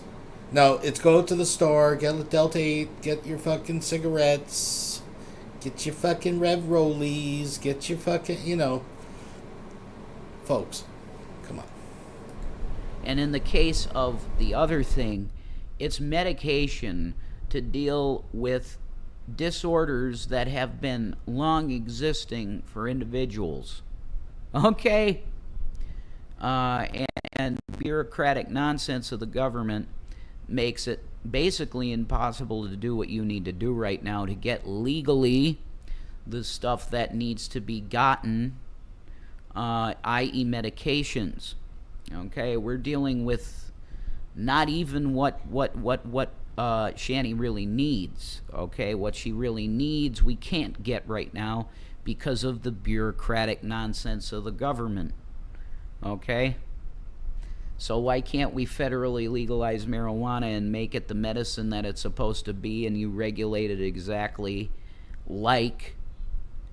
Speaker 3: No, it's go to the store, get a Delta 8, get your fucking cigarettes, get your fucking Rev Rollies, get your fucking, folks. Come on.
Speaker 10: And in the case of the other thing, it's medication to deal with disorders that have been long existing for individuals. Okay? And bureaucratic nonsense of the government makes it basically impossible to do what you need to do right now to get legally the stuff that needs to be gotten i.e. medications. Okay, we're dealing with not even what Shani really needs. Okay, what she really needs we can't get right now because of the bureaucratic nonsense of the government. Okay, so why can't we federally legalize marijuana and make it the medicine that it's supposed to be, and you regulate it exactly like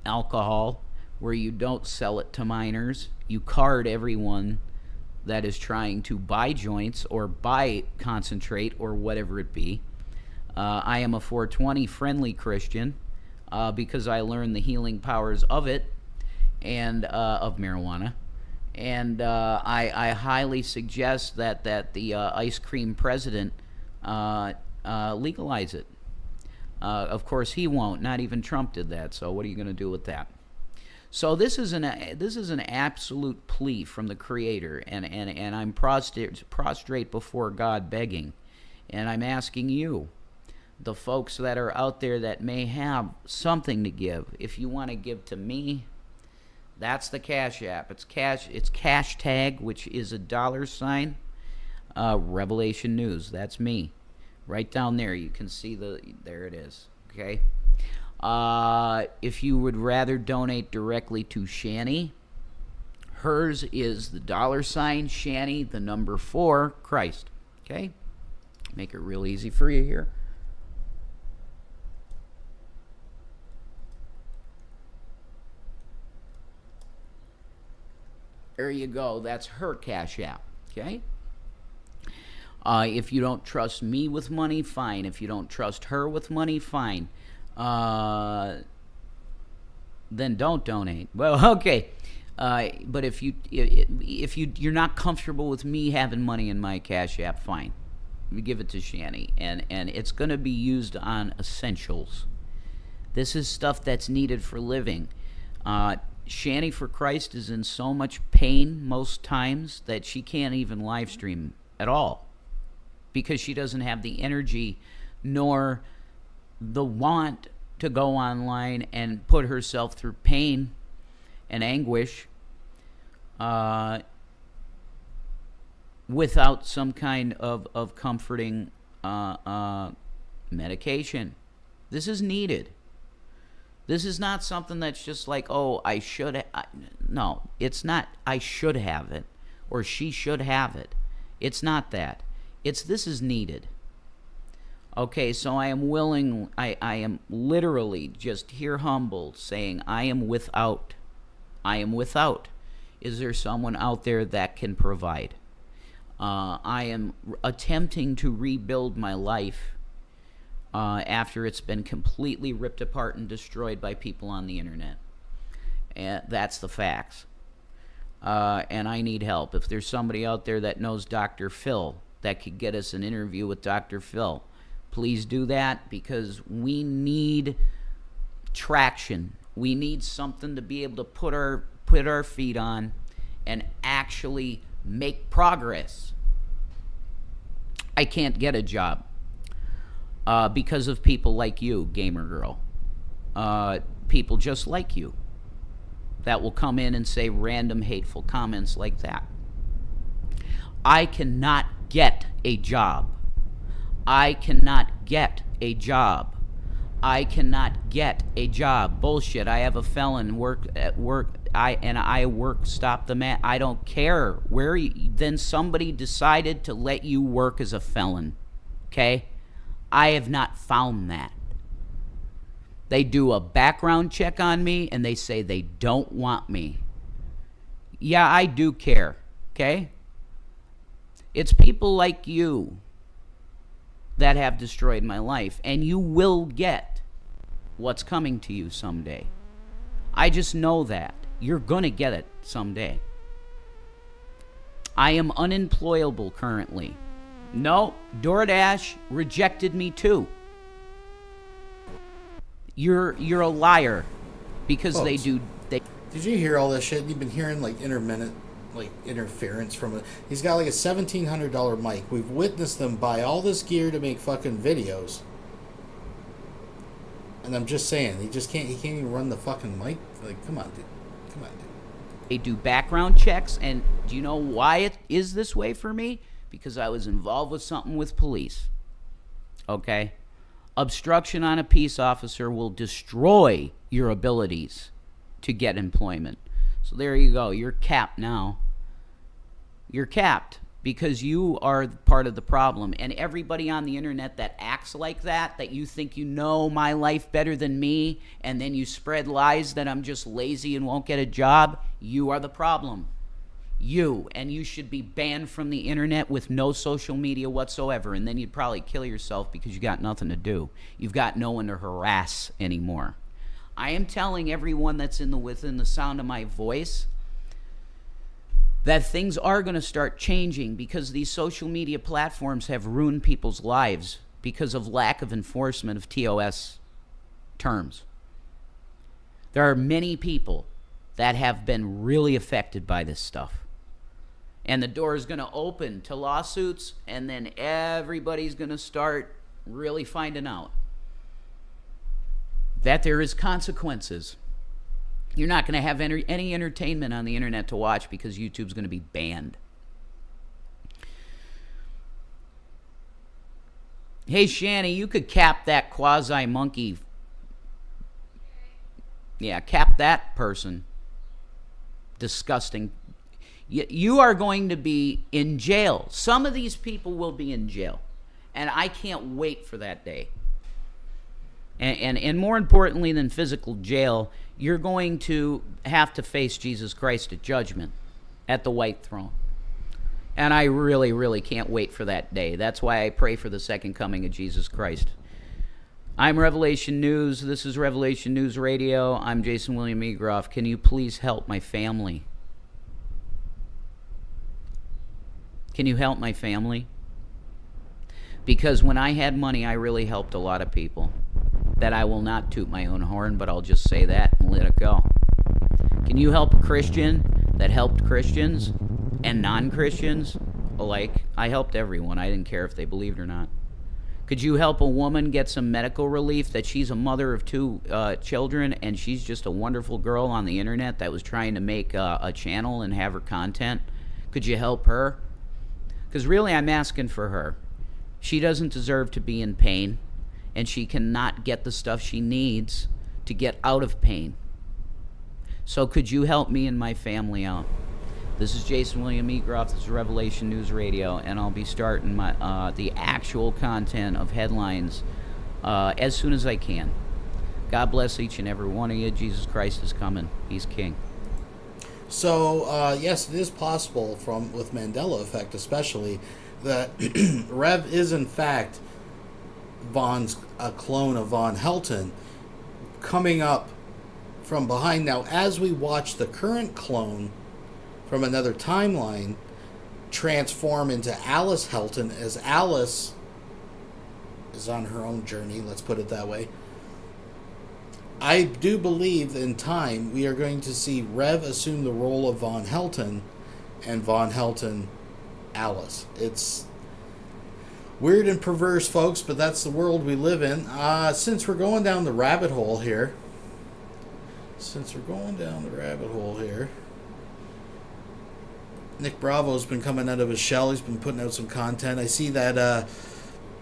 Speaker 10: alcohol, where you don't sell it to minors, you card everyone that is trying to buy joints or buy concentrate or whatever it be. I am a 420 friendly Christian because I learned the healing powers of it and of marijuana. And I highly suggest that the ice cream president legalize it. Of course, he won't. Not even Trump did that. So what are you going to do with that? So this is an absolute plea from the Creator, and I'm prostrate before God begging, and I'm asking you, the folks that are out there that may have something to give, if you want to give to me, that's the Cash App. It's cash tag, which is $, Revelation News. That's me, right down there. You can see there it is. Okay. If you would rather donate directly to Shani, hers is the $, Shani, the number 4, Christ. Okay? Make it real easy for you here. There you go. That's her Cash App. Okay? If you don't trust me with money, fine. If you don't trust her with money, fine. Then don't donate. Well, okay. But if you're not comfortable with me having money in my Cash App, fine. You give it to Shani, and it's going to be used on essentials. This is stuff that's needed for living. Shani for Christ is in so much pain most times that she can't even live stream at all because she doesn't have the energy nor the want to go online and put herself through pain and anguish without some kind of comforting medication. This is needed. This is not something that's just like, oh, I should no, it's not I should have it or she should have it. It's not that. It's this is needed. Okay, so I am willing, I am literally just here humbled saying I am without. I am without. Is there someone out there that can provide? I am attempting to rebuild my life after it's been completely ripped apart and destroyed by people on the internet. And that's the facts. And I need help. If there's somebody out there that knows Dr. Phil that could get us an interview with Dr. Phil, please do that, because we need traction. We need something to be able to put our feet on and actually make progress. I can't get a job because of people like you, Gamer Girl. People just like you that will come in and say random hateful comments like that. I cannot get a job. I cannot get a job. I cannot get a job. Bullshit. I have a felon work at work. I work. Stop the man. I don't care where. Then somebody decided to let you work as a felon. Okay, I have not found that. They do a background check on me and they say they don't want me. Yeah, I do care. Okay, it's people like you that have destroyed my life, and you will get what's coming to you someday. I just know that. You're going to get it someday. I am unemployable currently. No, DoorDash rejected me too. You're a liar because
Speaker 3: Folks,
Speaker 10: Did
Speaker 3: you hear all this shit? You've been hearing like intermittent interference from it. He's got like a $1,700 mic. We've witnessed them buy all this gear to make fucking videos. And I'm just saying, he can't even run the fucking mic. Like, come on, dude.
Speaker 10: They do background checks, and do you know why it is this way for me? Because I was involved with something with police. Okay? Obstruction on a peace officer will destroy your abilities to get employment. So there you go. You're capped now. You're capped because you are part of the problem. And everybody on the internet that acts like that you think you know my life better than me, and then you spread lies that I'm just lazy and won't get a job, you are the problem. You. And you should be banned from the internet with no social media whatsoever. And then you'd probably kill yourself because you got nothing to do. You've got no one to harass anymore. I am telling everyone that's within the sound of my voice that things are going to start changing because these social media platforms have ruined people's lives because of lack of enforcement of TOS terms. There are many people that have been really affected by this stuff. And the door is going to open to lawsuits, and then everybody's going to start really finding out that there is consequences. You're not going to have any entertainment on the internet to watch because YouTube's going to be banned. Hey, Shanny, you could cap that quasi-monkey. Yeah, cap that person. Disgusting. You are going to be in jail. Some of these people will be in jail. And I can't wait for that day. And more importantly than physical jail, you're going to have to face Jesus Christ at judgment at the white throne. And I really, really can't wait for that day. That's why I pray for the second coming of Jesus Christ. I'm Revelation News. This is Revelation News Radio. I'm Jason William Egroff. Can you please help my family? Can you help my family? Because when I had money, I really helped a lot of people. That I will not toot my own horn, but I'll just say that and let it go. Can you help a Christian that helped Christians and non-Christians alike? I helped everyone. I didn't care if they believed or not. Could you help a woman get some medical relief that she's a mother of 2 children and she's just a wonderful girl on the internet that was trying to make a channel and have her content? Could you help her? Because really, I'm asking for her. She doesn't deserve to be in pain, and she cannot get the stuff she needs to get out of pain. So could you help me and my family out? This is Jason William Egroff. This is Revelation News Radio, and I'll be starting my the actual content of headlines as soon as I can. God bless each and every one of you. Jesus Christ is coming. He's King.
Speaker 3: So, yes, it is possible with Mandela effect especially that Rev is in fact a clone of Vonhelton coming up from behind. Now, as we watch the current clone from another timeline transform into Alice Helton, as Alice is on her own journey, let's put it that way, I do believe in time we are going to see Rev assume the role of Vonhelton and Vonhelton Alice. It's weird and perverse, folks, but that's the world we live in. Since we're going down the rabbit hole here, Nick Bravo's been coming out of his shell. He's been putting out some content. I see that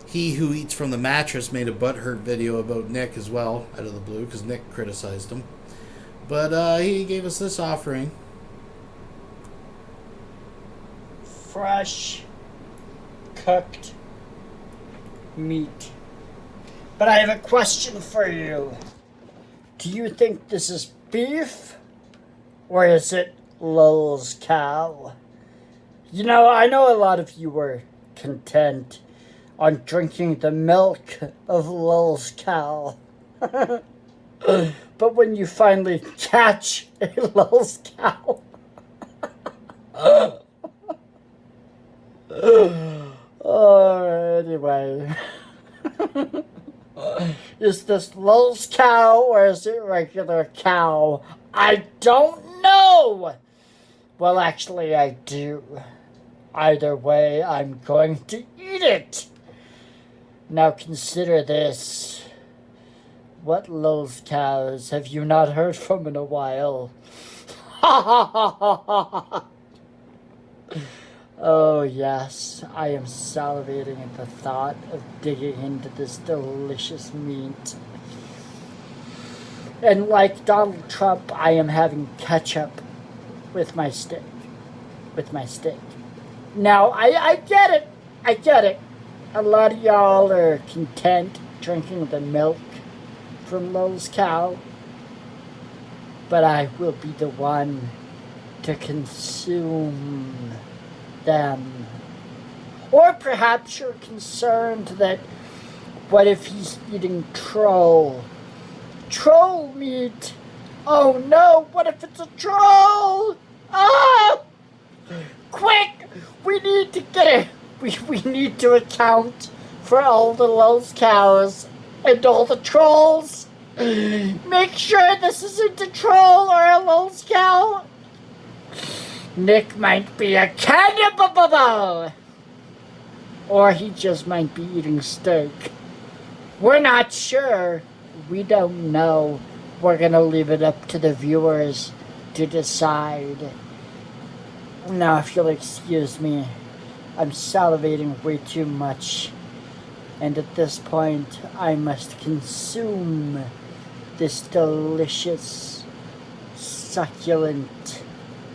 Speaker 3: He Who Eats from the Mattress made a butthurt video about Nick as well, out of the blue, because Nick criticized him. But he gave us this offering.
Speaker 11: Fresh, cooked meat. But I have a question for you. Do you think this is beef, or is it Lulz cow? You know, I know a lot of you were content on drinking the milk of Lulz cow. But when you finally catch a Lulz cow, anyway. Is this Lulz cow or is it regular cow? I don't know! Well, actually, I do. Either way, I'm going to eat it! Now consider this. What Lulz cows have you not heard from in a while? Oh, yes, I am salivating at the thought of digging into this delicious meat. And like Donald Trump, I am having ketchup with my steak. Now, I get it. I get it. A lot of y'all are content drinking the milk from Lulz cow. But I will be the one to consume them. Or perhaps you're concerned that what if he's eating troll meat? Oh no, what if it's a troll? Ah! Quick! We need to get it. We need to account for all the Lulz cows and all the trolls. Make sure this isn't a troll or a Lulz cow. Nick might be a cannibal, or he just might be eating steak. We're not sure. We don't know. We're gonna leave it up to the viewers to decide. Now, if you'll excuse me, I'm salivating way too much, and at this point, I must consume this delicious, succulent,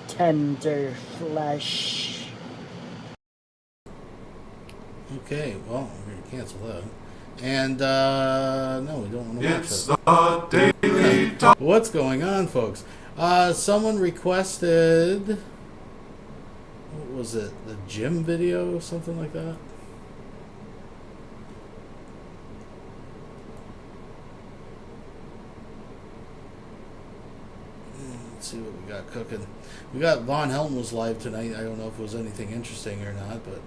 Speaker 11: tender flesh.
Speaker 3: Okay, well, we're going to cancel that. And, no, we don't want to watch that. It's the Daily Talk. What's going on, folks? Someone requested, what was it, the gym video or something like that? Let's see what we got cooking. We got Vonhelton was live tonight. I don't know if it was anything interesting or not, but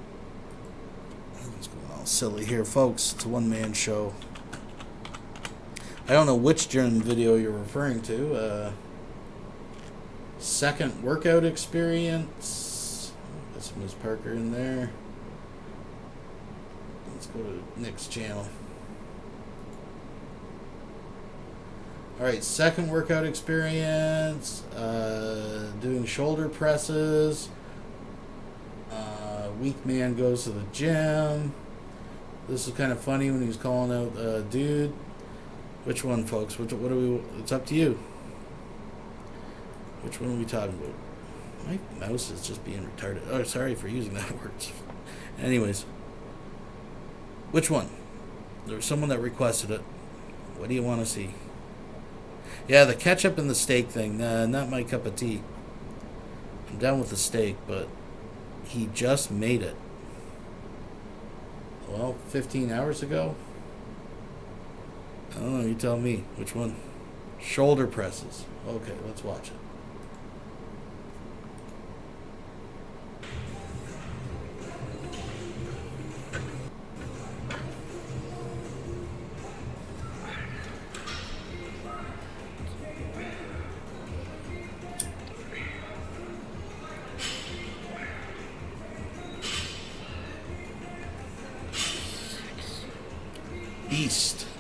Speaker 3: it's going all silly here, folks. It's a one-man show. I don't know which gym video you're referring to. Second workout experience. Got some Ms. Parker in there. Let's go to Nick's channel. Alright, second workout experience, doing shoulder presses, weak man goes to the gym. This is kind of funny when he was calling out dude. Which one, folks? What are we? It's up to you. Which one are we talking about? My mouse is just being retarded. Oh, sorry for using that word. Anyways, which one? There was someone that requested it. What do you want to see? Yeah, the ketchup and the steak thing, not my cup of tea. I'm down with the steak, but he just made it. Well, 15 hours ago? I don't know, you tell me. Which one? Shoulder presses. Okay, let's watch it.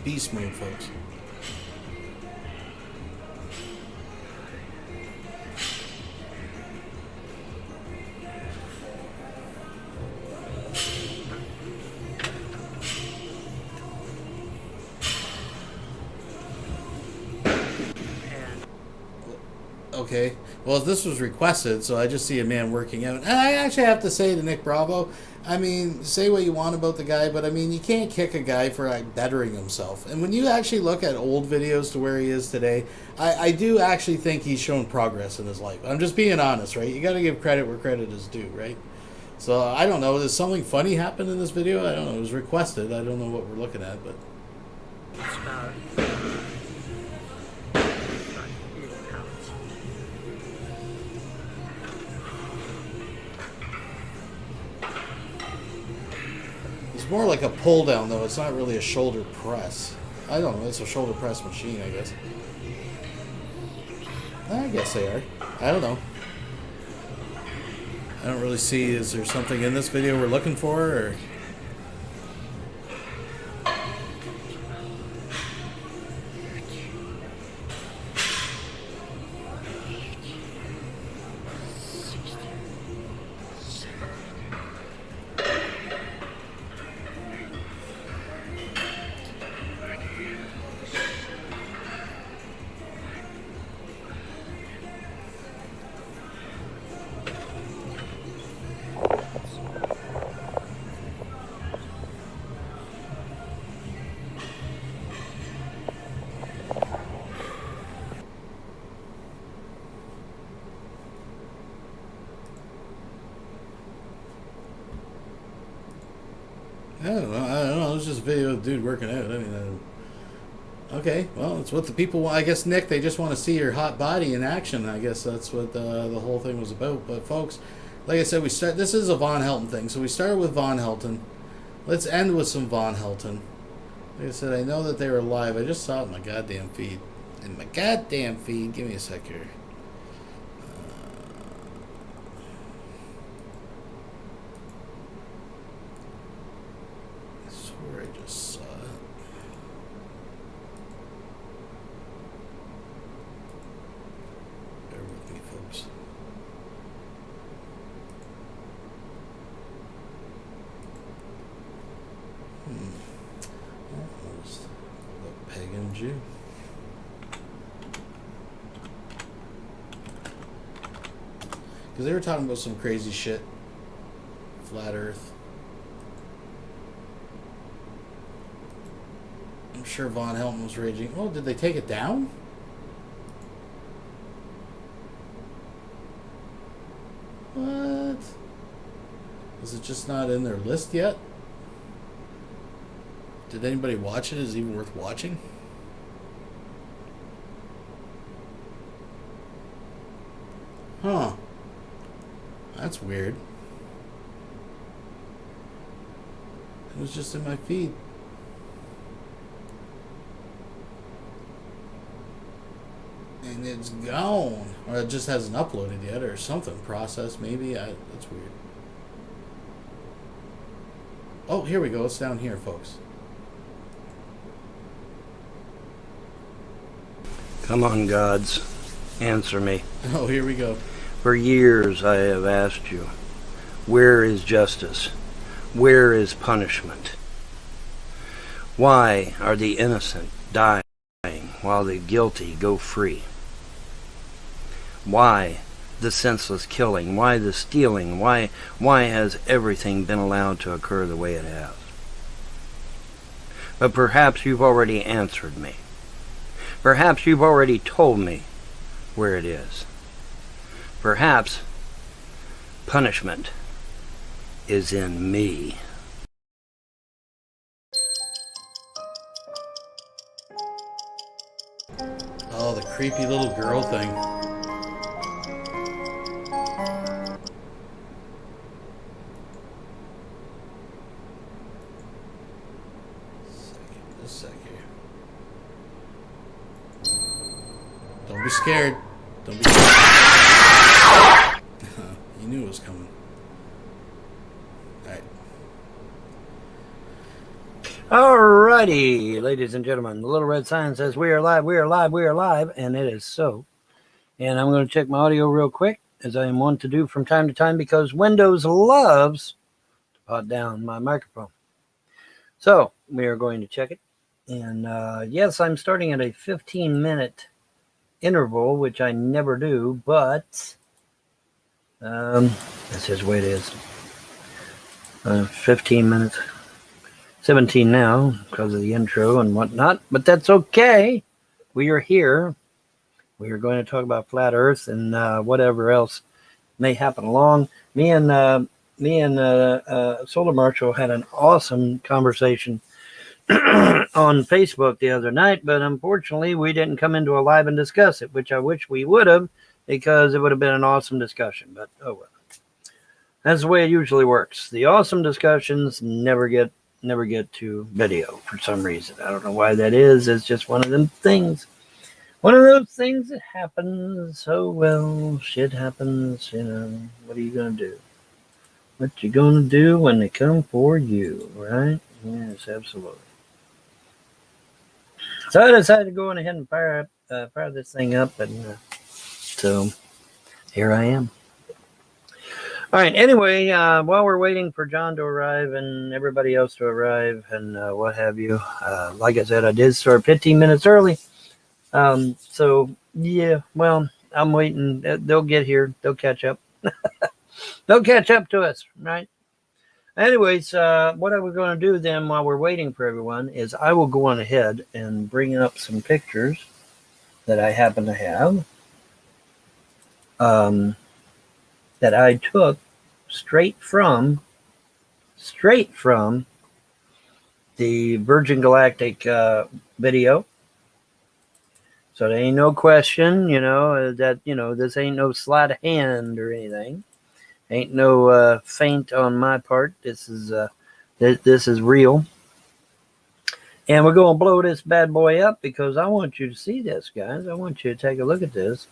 Speaker 3: Beast mode, folks. Okay, well, this was requested, so I just see a man working out. And I actually have to say to Nick Bravo, I mean, say what you want about the guy, but I mean, you can't kick a guy for bettering himself. And when you actually look at old videos to where he is today, I do actually think he's shown progress in his life. I'm just being honest, right? You got to give credit where credit is due, right? So, I don't know. Does something funny happen in this video? I don't know. It was requested. I don't know what we're looking at, but... It's more like a pull down, though. It's not really a shoulder press. I don't know. It's a shoulder press machine, I guess. I guess they are. I don't know. I don't really see. Is there something in this video we're looking for, or? I don't know. It was just a video of a dude working out. I mean, okay, well, it's what the people want. I guess, Nick, they just want to see your hot body in action. I guess that's what the whole thing was about. But, folks, like I said, this is a Vonhelton thing. So we started with Vonhelton. Let's end with some Vonhelton. Like I said, I know that they were live. I just saw it in my goddamn feed. Give me a sec here. I swear I just saw it. Bear with me, folks. Almost a pagan Jew. Because they were talking about some crazy shit. Flat Earth. I'm sure Vonhelton was raging. Oh, did they take it down? What? Is it just not in their list yet? Did anybody watch it? Is it even worth watching? Huh. That's weird. It was just in my feed. And it's gone. Or it just hasn't uploaded yet or something. Processed maybe. That's weird. Oh, here we go. It's down here, folks.
Speaker 2: Come on, gods. Answer me.
Speaker 3: Oh, here we go.
Speaker 2: For years I have asked you, where is justice? Where is punishment? Why are the innocent dying while the guilty go free? Why the senseless killing? Why the stealing? Why has everything been allowed to occur the way it has? But perhaps you've already answered me. Perhaps you've already told me where it is. Perhaps punishment is in me.
Speaker 3: Oh, the creepy little girl thing. Just a sec here. Don't be scared. Don't be scared. You knew it was coming. Alright.
Speaker 2: Alrighty, ladies and gentlemen, the little red sign says we are live, we are live, we are live, and it is so. And I'm going to check my audio real quick, as I am wont to do from time to time, because Windows loves to pot down my microphone. So, we are going to check it. And yes, I'm starting at a 15-minute interval, which I never do, but that's just the way it is. 15 minutes. 17 now because of the intro and whatnot, but that's okay. We are here. We are going to talk about flat Earth and whatever else may happen along. Me and Solar Marshall had an awesome conversation on Facebook the other night, but unfortunately we didn't come into a live and discuss it, which I wish we would have, because it would have been an awesome discussion. But oh well, that's the way it usually works. The awesome discussions never get to video for some reason. I don't know why that is. It's just one of them things. One of those things that happens. Oh well, shit happens, you know. What are you gonna do? What you gonna do when they come for you, right? Yes, absolutely. So I decided to go on ahead and fire this thing up, and so here I am. All right. Anyway, while we're waiting for John to arrive and everybody else to arrive and what have you, like I said, I did start 15 minutes early. So yeah, well, I'm waiting. They'll get here. They'll catch up. They'll catch up to us, right? Anyways, what I was going to do then while we're waiting for everyone is I will go on ahead and bring up some pictures that I happen to have. That I took straight from the Virgin Galactic video. So there ain't no question, that, this ain't no sleight of hand or anything. Ain't no feint on my part. This is real. And we're going to blow this bad boy up because I want you to see this, guys. I want you to take a look at this.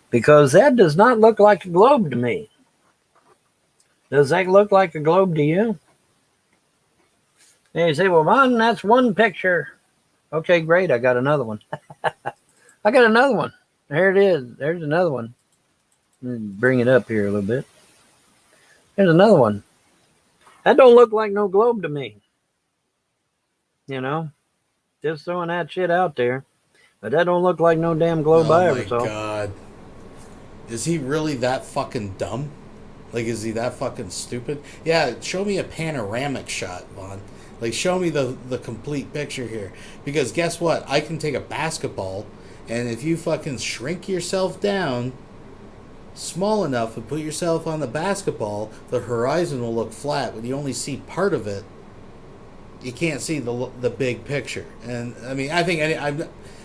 Speaker 2: Because that does not look like a globe to me. Does that look like a globe to you? And you say, well, Vaughn, that's one picture. Okay, great. I got another one. I got another one. There it is. There's another one. Bring it up here a little bit. There's another one. That don't look like no globe to me. Just throwing that shit out there. But that don't look like no damn globe I ever saw.
Speaker 3: Oh my God. Is he really that fucking dumb? Like, is he that fucking stupid? Yeah, show me a panoramic shot, Vaughn. Like, show me the complete picture here. Because guess what? I can take a basketball, and if you fucking shrink yourself down small enough and put yourself on the basketball, the horizon will look flat. When you only see part of it, you can't see the big picture. And, I mean, I think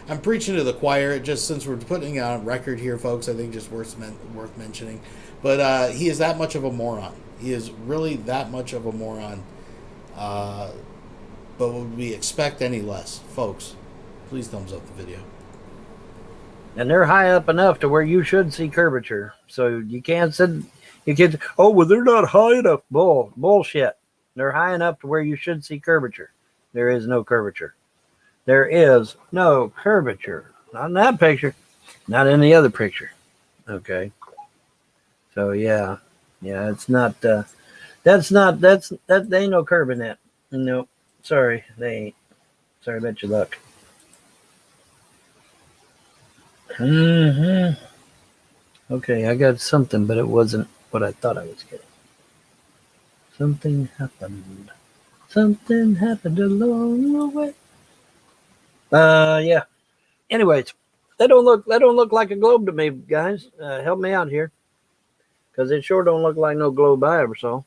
Speaker 3: I'm preaching to the choir. Just since we're putting it on record here, folks, I think just worth mentioning. But he is that much of a moron. He is really that much of a moron. But would we expect any less? Folks, please thumbs up the video.
Speaker 2: And they're high up enough to where you should see curvature. So you can't say, oh, well, they're not high enough. Bullshit. They're high enough to where you should see curvature. There is no curvature. There is no curvature. Not in that picture. Not in the other picture. Okay. So, yeah. Yeah, it's not, there ain't no curve in that. No. Sorry, they ain't. Sorry about your luck. Okay, I got something, but it wasn't what I thought I was getting. Something happened. Something happened along the way. Yeah. Anyways, that don't look like a globe to me, guys. Help me out here, because it sure don't look like no globe I ever saw.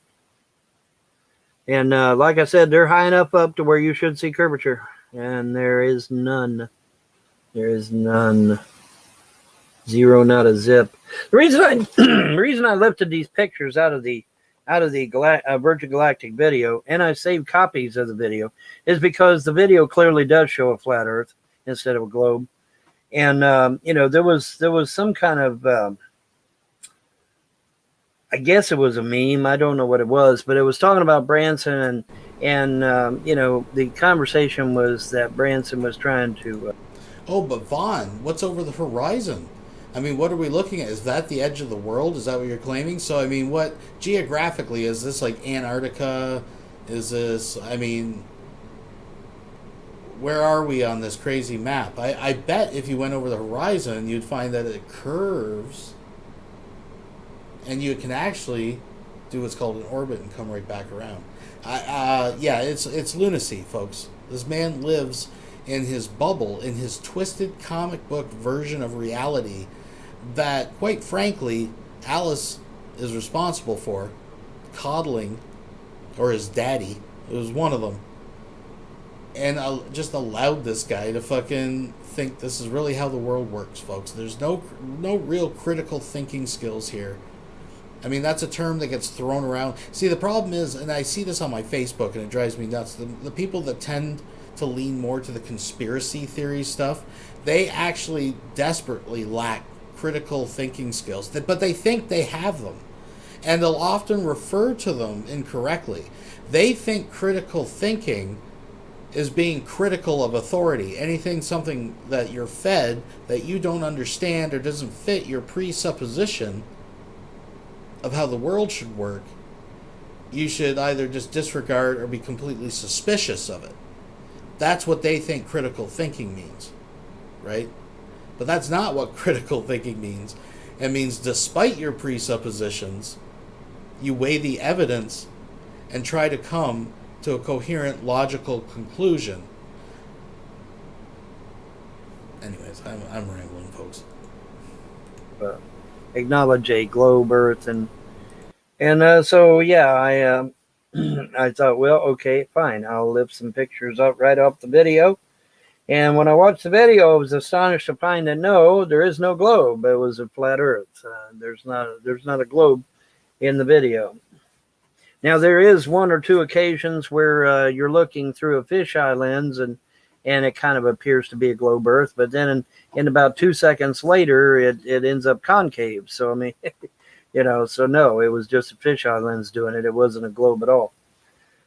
Speaker 2: And like I said, they're high enough up to where you should see curvature, and there is none. There is none. Zero, not a zip. The reason I lifted these pictures out of the Virgin Galactic video, and I saved copies of the video, is because the video clearly does show a flat Earth instead of a globe. And there was some kind of I guess it was a meme. I don't know what it was, but it was talking about Branson, and the conversation was that Branson was trying to.
Speaker 3: Oh, but Vaughn, what's over the horizon? I mean, what are we looking at? Is that the edge of the world? Is that what you're claiming? So, I mean, what geographically is this, like Antarctica? Is this? I mean, where are we on this crazy map? I bet if you went over the horizon, you'd find that it curves. And you can actually do what's called an orbit and come right back around. Yeah, it's lunacy, folks. This man lives in his bubble, in his twisted comic book version of reality that, quite frankly, Alice is responsible for coddling, or his daddy. It was one of them. And just allowed this guy to fucking think this is really how the world works, folks. There's no real critical thinking skills here. I mean, that's a term that gets thrown around. See, the problem is, and I see this on my Facebook, and it drives me nuts, the people that tend to lean more to the conspiracy theory stuff, they actually desperately lack critical thinking skills, but they think they have them. And they'll often refer to them incorrectly. They think critical thinking is being critical of authority. Something that you're fed that you don't understand or doesn't fit your presupposition of how the world should work, you should either just disregard or be completely suspicious of it. That's what they think critical thinking means, right? But that's not what critical thinking means. It means despite your presuppositions, you weigh the evidence and try to come to a coherent, logical conclusion. Anyways, I'm rambling, folks.
Speaker 2: Acknowledge a globe, Earth, and so yeah, I thought, well, okay, fine. I'll lift some pictures up right off the video. And when I watched the video, I was astonished to find that no, there is no globe. It was a flat Earth. There's not a globe in the video. Now there is one or two occasions where you're looking through a fisheye lens and it kind of appears to be a globe Earth, but then in about 2 seconds later, it ends up concave. So I mean, so no, it was just a fisheye lens doing it. It wasn't a globe at all.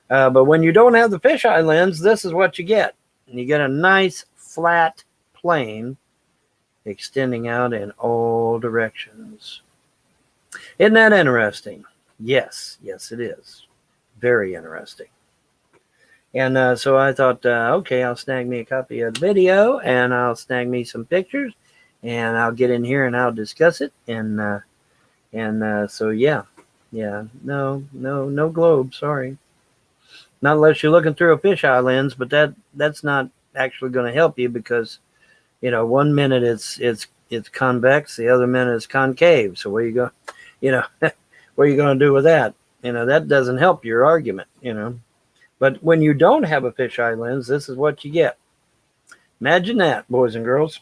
Speaker 2: But when you don't have the fisheye lens, this is what you get. And you get a nice flat plane extending out in all directions. Isn't that interesting? Yes, it is. Very interesting. And so I thought, okay, I'll snag me a copy of the video, and I'll snag me some pictures, and I'll get in here and I'll discuss it. And so yeah, no globe. Sorry. Not unless you're looking through a fisheye lens, but that's not actually going to help you because, 1 minute it's convex, the other minute it's concave. So where you go, what are you going to do with that? That doesn't help your argument, But when you don't have a fisheye lens, this is what you get. Imagine that, boys and girls.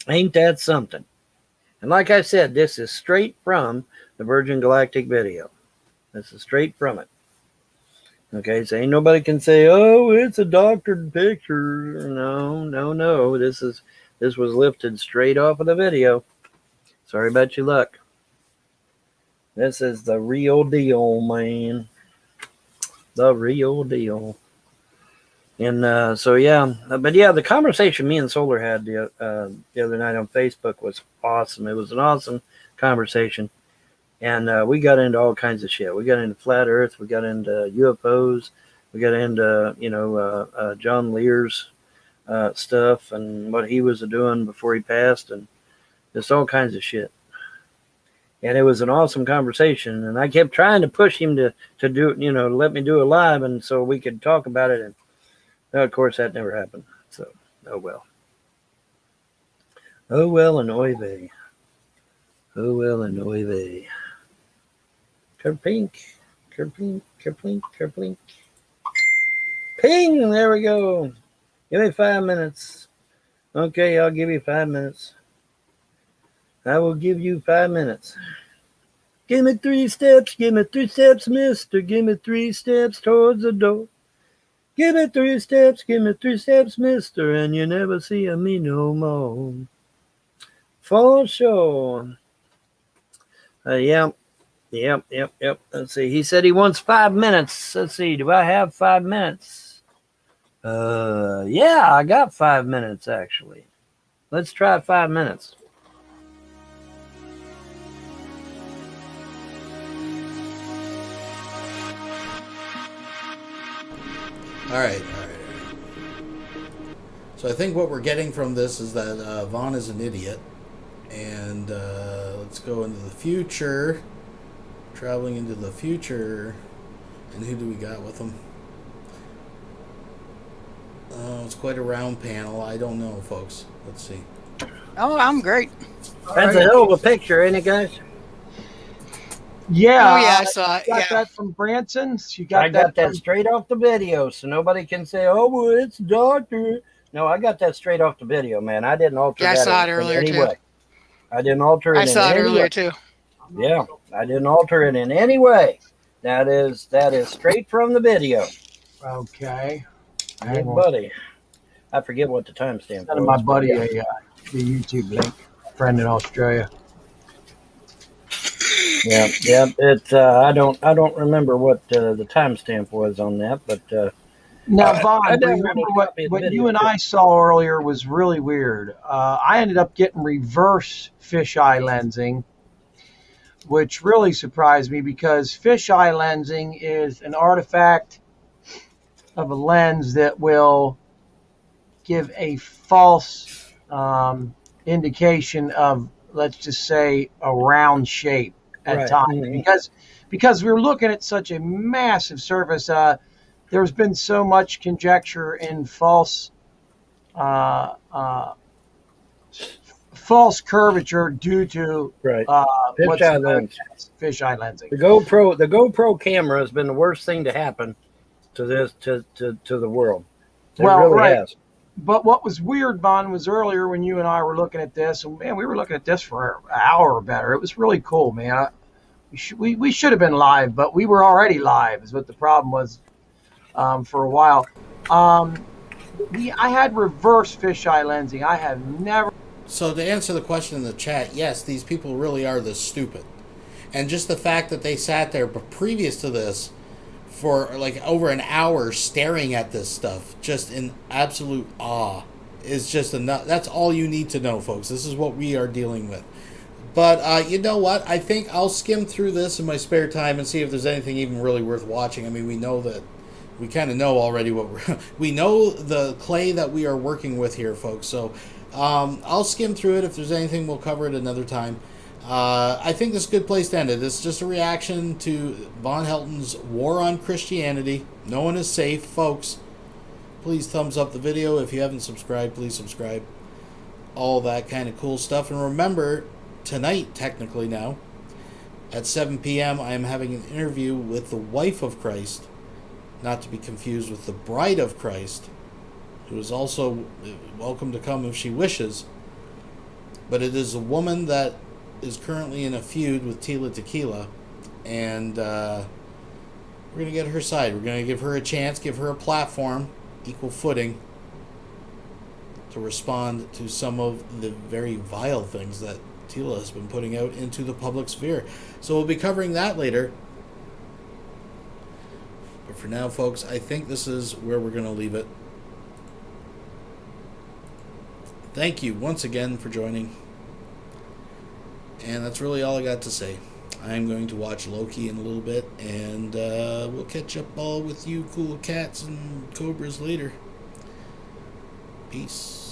Speaker 2: Ain't that something? And like I said, this is straight from the Virgin Galactic video. This is straight from it. Okay, so ain't nobody can say, oh, it's a doctored picture. No. This was lifted straight off of the video. Sorry about your luck. This is the real deal, man. The real deal. And so yeah, but yeah, the conversation me and Solar had the other night on Facebook was awesome. It was an awesome conversation. And we got into all kinds of shit. We got into flat Earth. We got into UFOs. We got into, John Lear's stuff and what he was doing before he passed, and just all kinds of shit. And it was an awesome conversation. And I kept trying to push him to do, let me do it live, and so we could talk about it. And of course, that never happened. So, oh well. Oh well, and oy vey. Oh well, and oy vey. Kerplink, kerplink, kerplink, kerplink. Ping! There we go. Give me 5 minutes. Okay, I'll give you 5 minutes. I will give you 5 minutes. Give me 3 steps, mister. Give me 3 steps towards the door. Give me 3 steps, mister, and you never see me no more. For sure. Yep. Let's see. He said he wants 5 minutes. Let's see. Do I have 5 minutes? Yeah, I got 5 minutes actually. Let's try 5 minutes.
Speaker 3: All right. So I think what we're getting from this is that Vaughn is an idiot. And let's go into the future. Traveling into the future. And who do we got with him? Oh, it's quite a round panel. I don't know, folks. Let's see.
Speaker 12: Oh, I'm great.
Speaker 2: That's a hell of a picture, ain't it, guys?
Speaker 12: Yeah. Oh, yeah, I saw it.
Speaker 13: Got that from Branson?
Speaker 2: I got that straight off the video, so nobody can say, oh, well, it's doctor. No, I got that straight off the video, man. I didn't alter that.
Speaker 12: I saw it earlier, too.
Speaker 2: Way. I didn't alter it
Speaker 12: I saw it earlier, too.
Speaker 2: Yeah, I didn't alter it in any way. That is straight from the video.
Speaker 13: Okay.
Speaker 2: Hey, buddy. I forget what the timestamp was.
Speaker 13: My buddy the YouTube link, friend in Australia.
Speaker 2: Yeah. It's I don't remember what the timestamp was on that, but
Speaker 13: now, Vaughn, remember what you and I saw earlier was really weird. I ended up getting reverse fisheye lensing, which really surprised me because fisheye lensing is an artifact of a lens that will give a false indication of, let's just say, a round shape at times. Because we're looking at such a massive surface. There's been so much conjecture in false false curvature due to
Speaker 2: Right.
Speaker 13: what's
Speaker 2: Fisheye lens.
Speaker 13: fisheye lensing.
Speaker 2: The GoPro camera has been the worst thing to happen to this to the world. It really has.
Speaker 13: But what was weird, Bon, was earlier when you and I were looking at this, and man, we were looking at this for an hour or better. It was really cool, man. We should have been live, but we were already live, is what the problem was for a while. I had reverse fisheye lensing. I have never.
Speaker 3: So to answer the question in the chat, yes, these people really are this stupid. And just the fact that they sat there previous to this for like over an hour staring at this stuff, just in absolute awe, is just enough. That's all you need to know, folks. This is what we are dealing with. But you know what? I think I'll skim through this in my spare time and see if there's anything even really worth watching. I mean, we know that we kind of know already what we know the clay that we are working with here, folks. So I'll skim through it. If there's anything, we'll cover it another time. I think this is a good place to end it. This is just a reaction to Vonhelton's war on Christianity. No one is safe, folks. Please thumbs up the video. If you haven't subscribed, please subscribe. All that kind of cool stuff. And remember, tonight, technically now, at 7 p.m., I am having an interview with the wife of Christ, not to be confused with the bride of Christ, who is also welcome to come if she wishes. But it is a woman that is currently in a feud with Tila Tequila, and we're going to get her side. We're going to give her a chance, give her a platform, equal footing, to respond to some of the very vile things that Tila has been putting out into the public sphere. So we'll be covering that later. But for now, folks, I think this is where we're going to leave it. Thank you once again for joining. And that's really all I got to say. I'm going to watch Loki in a little bit, and we'll catch up all with you cool cats and cobras later. Peace.